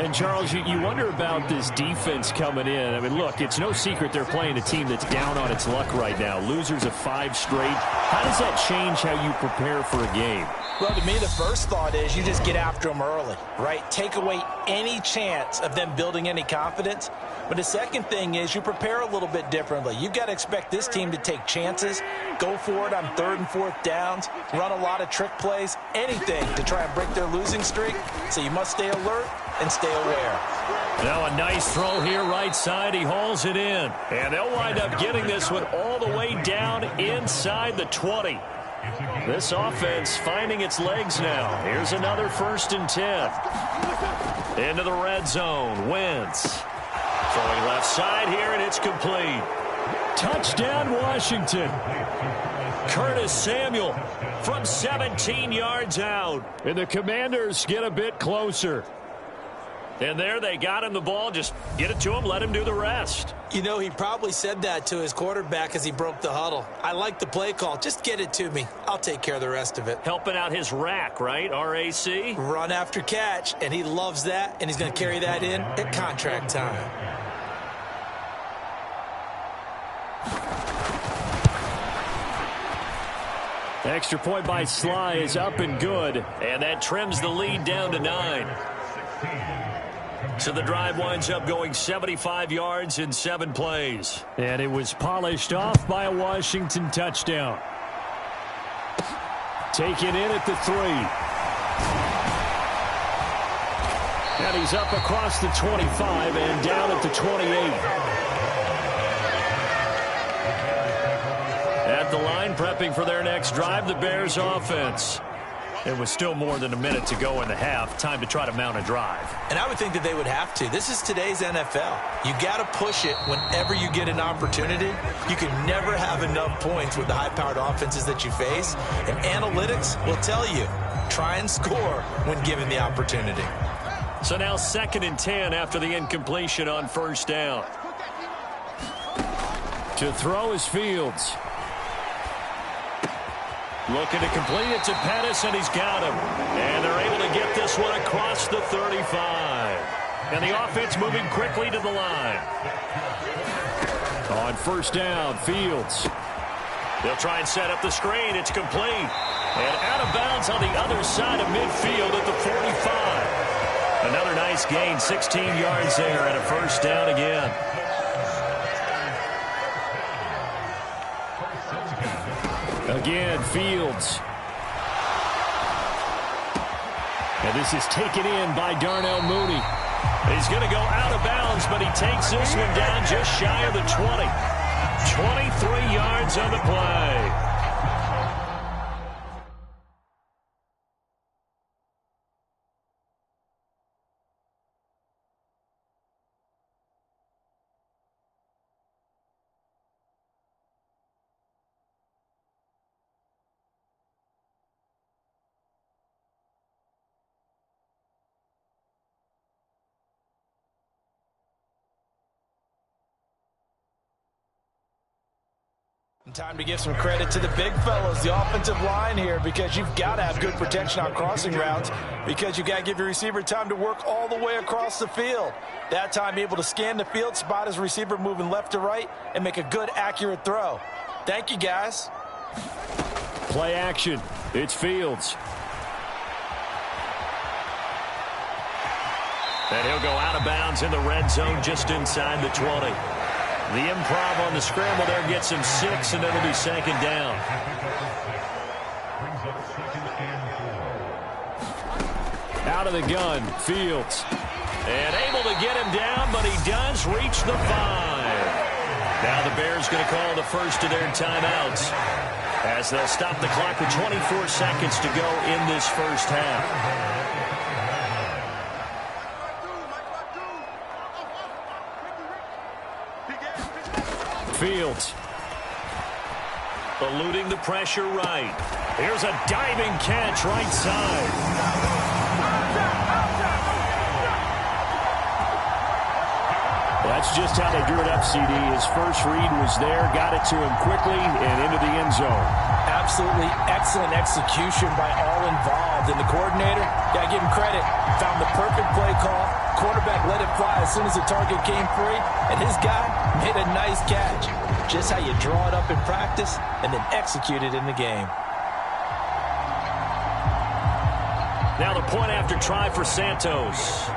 And, Charles, you wonder about this defense coming in. I mean, look, it's no secret they're playing a team that's down on its luck right now. Losers of 5 straight. How does that change how you prepare for a game? Well, to me, the first thought is you just get after them early, right? Take away any chance of them building any confidence. But the second thing is you prepare a little bit differently. You've got to expect this team to take chances, go for it on 3rd and 4th downs, run a lot of trick plays, anything to try and break their losing streak. So you must stay alert and stay aware. Now a nice throw here right side. He hauls it in. And they'll wind up getting this one all the way down inside the 20. This offense finding its legs now. Here's another 1st and 10. Into the red zone. Wentz. Throwing left side here, and it's complete. Touchdown, Washington. Curtis Samuel from 17 yards out. And the Commanders get a bit closer. And there they got him the ball. Just get it to him, let him do the rest. You know, he probably said that to his quarterback as he broke the huddle. I like the play call. Just get it to me. I'll take care of the rest of it. Helping out his rack, right? RAC? Run after catch, and he loves that, and he's going to carry that in at contract time. Extra point by Sly is up and good, and that trims the lead down to 9. So the drive winds up going 75 yards in 7 plays. And it was polished off by a Washington touchdown. Taken in at the 3. And he's up across the 25 and down at the 28. At the line, prepping for their next drive, the Bears offense. It was still more than a minute to go in the half. Time to try to mount a drive. And I would think that they would have to. This is today's NFL. You got to push it whenever you get an opportunity. You can never have enough points with the high-powered offenses that you face. And analytics will tell you, try and score when given the opportunity. So now 2nd and 10 after the incompletion on 1st down. To throw is Fields. Looking to complete it to Pettis, and he's got him. And they're able to get this one across the 35. And the offense moving quickly to the line. On 1st down, Fields. They'll try and set up the screen. It's complete. And out of bounds on the other side of midfield at the 45. Another nice gain, 16 yards there, and a 1st down again. Again, Fields. And this is taken in by Darnell Mooney. He's going to go out of bounds, but he takes this one down just shy of the 20. 23 yards on the play. Time to give some credit to the big fellows, the offensive line here, because you've got to have good protection on crossing routes, because you've got to give your receiver time to work all the way across the field. That time, able to scan the field, spot his receiver moving left to right, and make a good, accurate throw. Thank you, guys. Play action. It's Fields. And he'll go out of bounds in the red zone just inside the 20. The improv on the scramble there gets him 6, and it'll be 2nd down. Out of the gun, Fields. And able to get him down, but he does reach the 5. Now the Bears going to call the first of their timeouts, as they'll stop the clock with 24 seconds to go in this first half. Fields. Eluding the pressure right. Here's a diving catch right side. That's just how they drew it up, CD. His first read was there, got it to him quickly, and into the end zone. Absolutely excellent execution by all involved. And the coordinator, got to give him credit, found the perfect play call. Quarterback let it fly as soon as the target came free, and his guy made a nice catch. Just how you draw it up in practice and then execute it in the game. Now the point after try for Santos.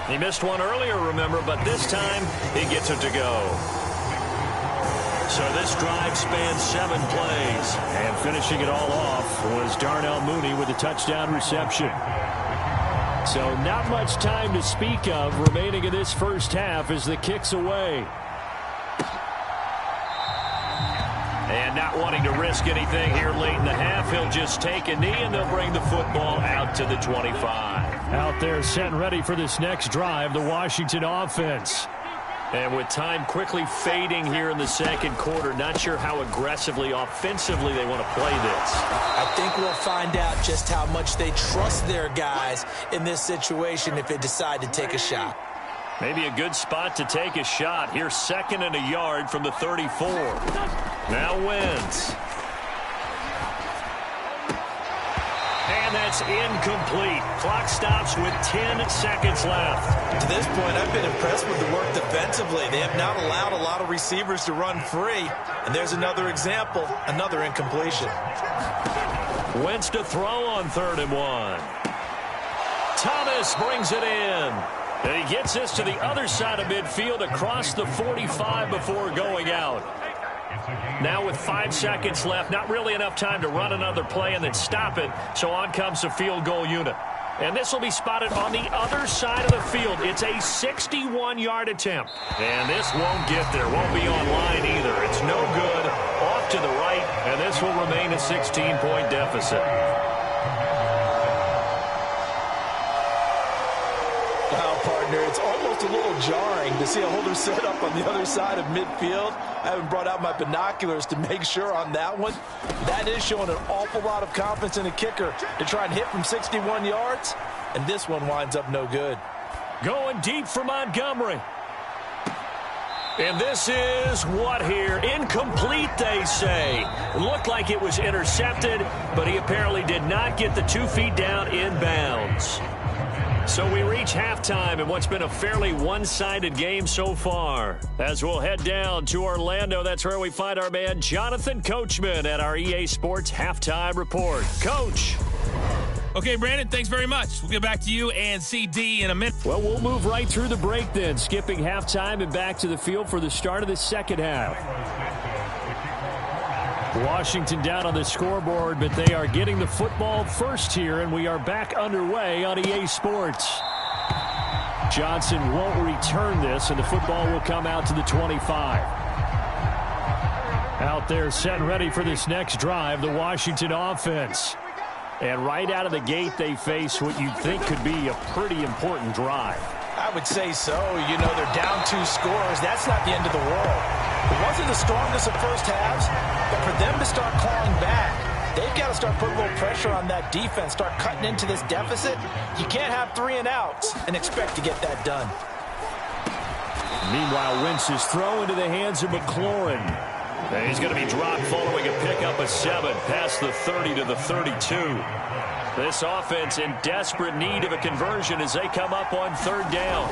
He missed one earlier, remember, but this time he gets it to go. So this drive spans 7 plays. And finishing it all off was Darnell Mooney with a touchdown reception. So not much time to speak of remaining in this first half as the kick's away. And not wanting to risk anything here late in the half, he'll just take a knee and they'll bring the football out to the 25. Out there set and ready for this next drive, the Washington offense. And with time quickly fading here in the second quarter, not sure how aggressively, offensively they want to play this. I think we'll find out just how much they trust their guys in this situation if they decide to take a shot. Maybe a good spot to take a shot. Here's 2nd and a yard from the 34. Now Wentz. And that's incomplete. Clock stops with 10 seconds left. To this point, I've been impressed with the work defensively. They have not allowed a lot of receivers to run free. And there's another example, another incompletion. Wentz to throw on 3rd and 1. Thomas brings it in. And he gets this to the other side of midfield across the 45 before going out. Now with 5 seconds left, not really enough time to run another play and then stop it. So on comes the field goal unit. And this will be spotted on the other side of the field. It's a 61-yard attempt. And this won't get there. Won't be on line either. It's no good. Off to the right. And this will remain a 16-point deficit. It's almost a little jarring to see a holder set up on the other side of midfield. I haven't brought out my binoculars to make sure on that one. That is showing an awful lot of confidence in a kicker to try and hit from 61 yards. And this one winds up no good. Going deep for Montgomery. And this is what here? Incomplete, they say. It looked like it was intercepted, but he apparently did not get the 2 feet down in bounds. So we reach halftime in what's been a fairly one-sided game so far. As we'll head down to Orlando, that's where we find our man Jonathan Coachman at our EA Sports Halftime Report. Coach. Okay, Brandon, thanks very much. We'll get back to you and CD in a minute. Well, we'll move right through the break then, skipping halftime and back to the field for the start of the second half. Washington down on the scoreboard, but they are getting the football first here, and we are back underway on EA Sports. Johnson won't return this, and the football will come out to the 25. Out there set and ready for this next drive, the Washington offense. And right out of the gate, they face what you'd think could be a pretty important drive. I would say so. You know, they're down 2 scores. That's not the end of the world. It wasn't the strongest of first halves, but for them to start clawing back, they've got to start putting a little pressure on that defense, start cutting into this deficit. You can't have 3 and outs and expect to get that done. Meanwhile, Wentz's throw into the hands of McLaurin. And he's going to be dropped following a pickup of 7 past the 30 to the 32. This offense in desperate need of a conversion as they come up on 3rd down.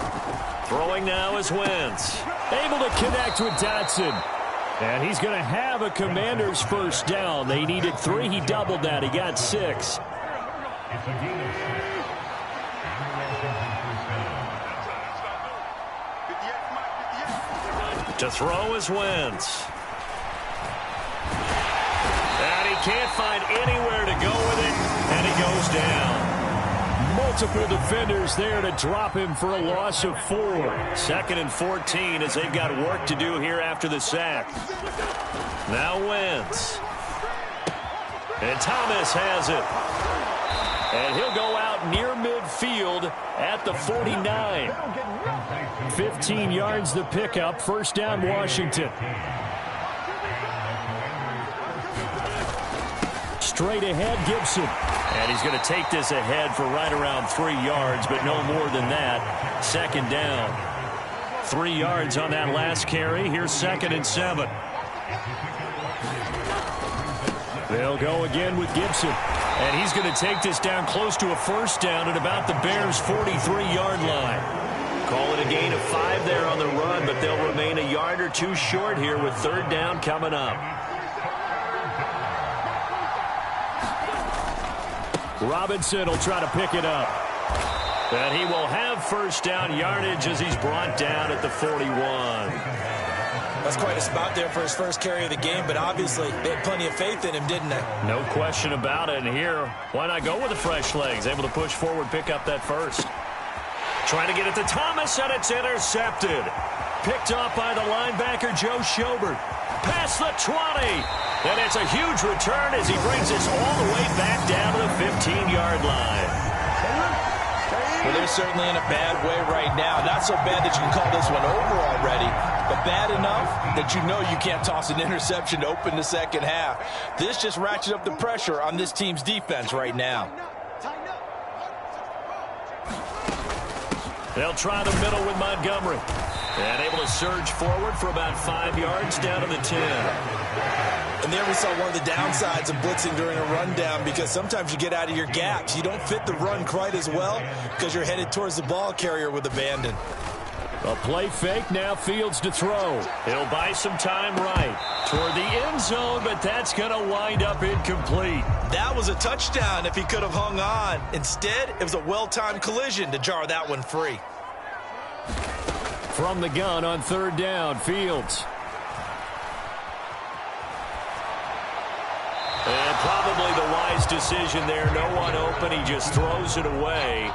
Throwing now is Wentz. Able to connect with Dotson. And he's going to have a Commander's first down. They needed 3. He doubled that. He got 6. To throw is Wentz. And he can't find anywhere to go with it, and he goes down. Multiple defenders there to drop him for a loss of 4. 2nd and 14 as they've got work to do here after the sack. Now Wentz. And Thomas has it. And he'll go out near midfield at the 49. 15 yards the pickup. First down, Washington. straight ahead, Gibson. And he's going to take this ahead for right around 3 yards, but no more than that. Second down. 3 yards on that last carry. Here's 2nd and 7. They'll go again with Gibson. And he's going to take this down close to a first down at about the Bears' 43-yard line. Call it a gain of 5 there on the run, but they'll remain a yard or two short here with 3rd down coming up. Robinson will try to pick it up. And he will have first down yardage as he's brought down at the 41. That's quite a spot there for his first carry of the game, but obviously they had plenty of faith in him, didn't they? No question about it. And here, why not go with the fresh legs? Able to push forward, pick up that first. Trying to get it to Thomas, and it's intercepted. Picked off by the linebacker, Joe Schobert. Past the 20. And it's a huge return as he brings this all the way back down to the 15-yard line. Well, they're certainly in a bad way right now. Not so bad that you can call this one over already, but bad enough that you know you can't toss an interception to open the second half. This just ratchets up the pressure on this team's defense right now. They'll try the middle with Montgomery. And able to surge forward for about 5 yards down to the 10. And there we saw one of the downsides of blitzing during a rundown, because sometimes you get out of your gaps. You don't fit the run quite as well because you're headed towards the ball carrier with abandon. A play fake, now Fields to throw. He'll buy some time right toward the end zone, but that's going to wind up incomplete. That was a touchdown if he could have hung on. Instead, it was a well-timed collision to jar that one free. From the gun on 3rd down, Fields. And probably the wise decision there. No one open. He just throws it away.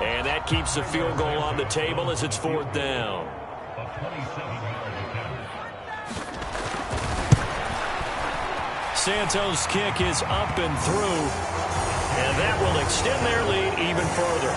And that keeps the field goal on the table as it's 4th down. Santos' kick is up and through. And that will extend their lead even further.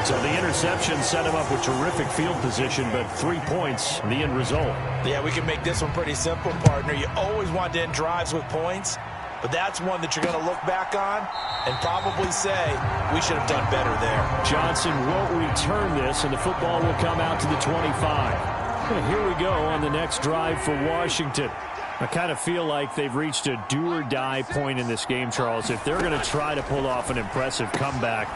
So the interception set him up with terrific field position, but 3 points, the end result. Yeah, we can make this one pretty simple, partner. You always want to end drives with points, but that's one that you're going to look back on and probably say, we should have done better there. Johnson won't return this, and the football will come out to the 25. And here we go on the next drive for Washington. I kind of feel like they've reached a do-or-die point in this game, Charles. If they're going to try to pull off an impressive comeback,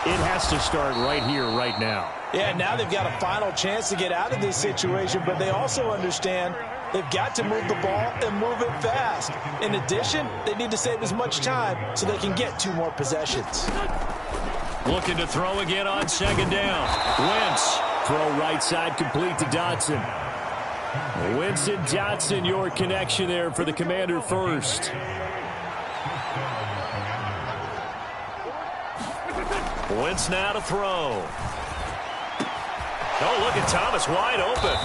it has to start right here, right now. Yeah, now they've got a final chance to get out of this situation, but they also understand they've got to move the ball and move it fast. In addition, they need to save as much time so they can get 2 more possessions. Looking to throw again on 2nd down. Wentz, throw right side, complete to Dotson. Wentz and Dotson, your connection there for the Commander first. Wentz now to throw. Oh, look at Thomas wide open.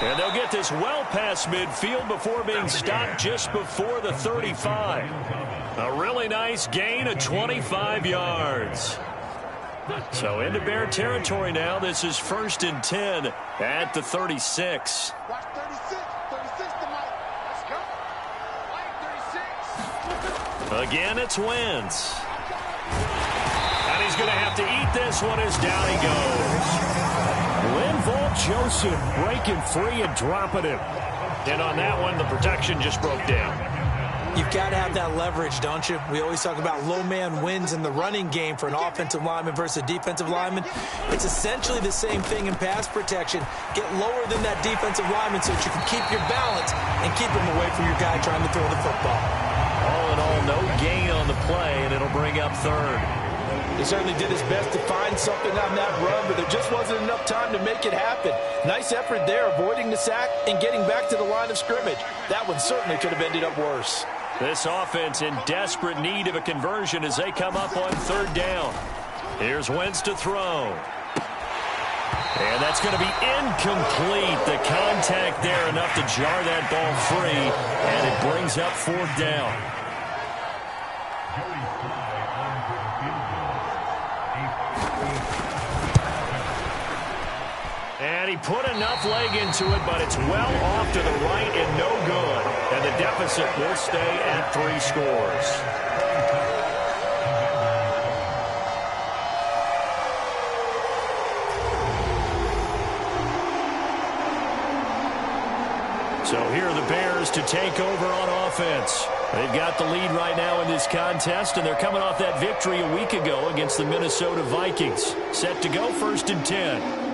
And they'll get this well past midfield before being stopped just before the 35. A really nice gain of 25 yards. So into Bear territory now. This is 1st and 10 at the 36. Again, it's Wentz. And he's going to have to eat this one as down he goes. Linval Joseph breaking free and dropping him. And on that one, the protection just broke down. You've got to have that leverage, don't you? We always talk about low man wins in the running game for an offensive lineman versus a defensive lineman. It's essentially the same thing in pass protection. Get lower than that defensive lineman so that you can keep your balance and keep him away from your guy trying to throw the football. All in all, no gain on the play, and it'll bring up 3rd. He certainly did his best to find something on that run, but there just wasn't enough time to make it happen. Nice effort there, avoiding the sack and getting back to the line of scrimmage. That one certainly could have ended up worse. This offense in desperate need of a conversion as they come up on 3rd down. Here's Wentz to throw. And that's going to be incomplete. The contact there enough to jar that ball free, and it brings up 4th down. And he put enough leg into it, but it's well off to the right and no good. And the deficit will stay at 3 scores. So here are the Bears to take over on offense. They've got the lead right now in this contest, and they're coming off that victory a week ago against the Minnesota Vikings. Set to go, 1st and 10.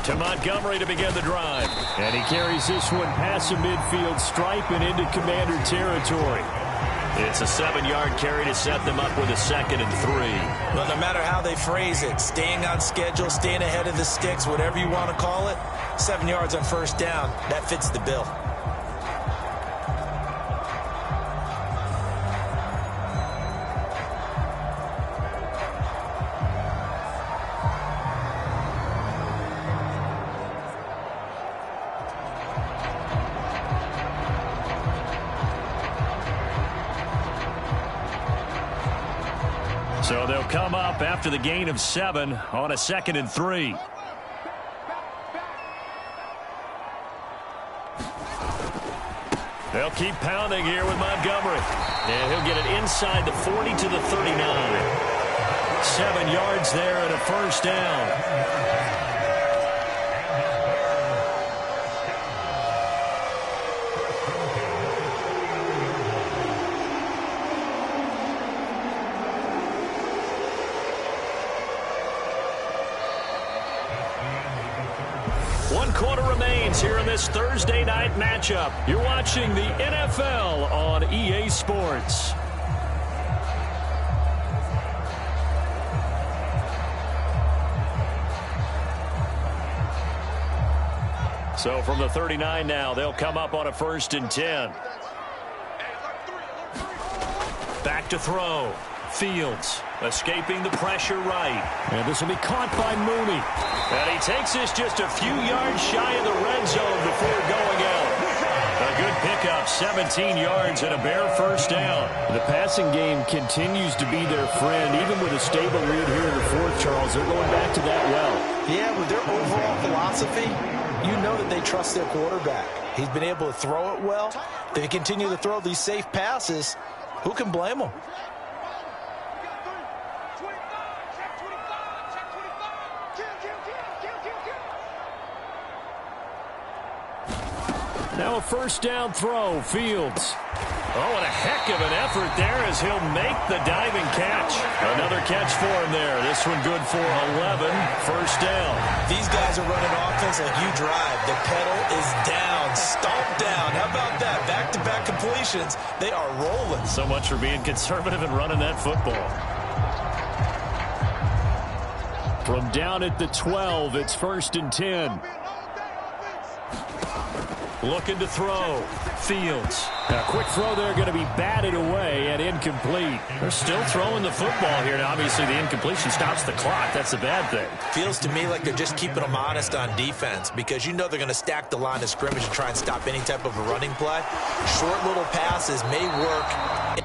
To Montgomery to begin the drive. And he carries this one past the midfield stripe and into Commander territory. It's a 7-yard carry to set them up with a 2nd and 3. Well, no matter how they phrase it, staying on schedule, staying ahead of the sticks, whatever you want to call it, 7 yards on 1st down, that fits the bill. So they'll come up after the gain of 7 on a 2nd and 3. They'll keep pounding here with Montgomery. And he'll get it inside the 40 to the 39. 7 yards there and a 1st down. Quarter remains here in this Thursday night matchup. You're watching the NFL on EA Sports. So from the 39 now, they'll come up on a 1st and 10. Back to throw. Fields escaping the pressure right. And this will be caught by Mooney. And he takes this just a few yards shy of the red zone before going out. A good pickup, 17 yards and a Bear 1st down. The passing game continues to be their friend. Even with a stable lead here in the 4th, Charles, they're going back to that well. Yeah, with their overall philosophy, you know that they trust their quarterback. He's been able to throw it well. They continue to throw these safe passes. Who can blame them? Now a 1st down throw, Fields. Oh, and a heck of an effort there as he'll make the diving catch. Another catch for him there. This one good for 11, 1st down. These guys are running offense like you drive. The pedal is down, stomp down. How about that? Back-to-back completions. They are rolling. So much for being conservative and running that football. From down at the 12, it's 1st and 10. Looking to throw. Fields. A quick throw there going to be batted away and incomplete. They're still throwing the football here. Now, obviously, the incompletion stops the clock. That's a bad thing. Feels to me like they're just keeping them honest on defense because you know they're going to stack the line of scrimmage and try and stop any type of a running play. Short little passes may work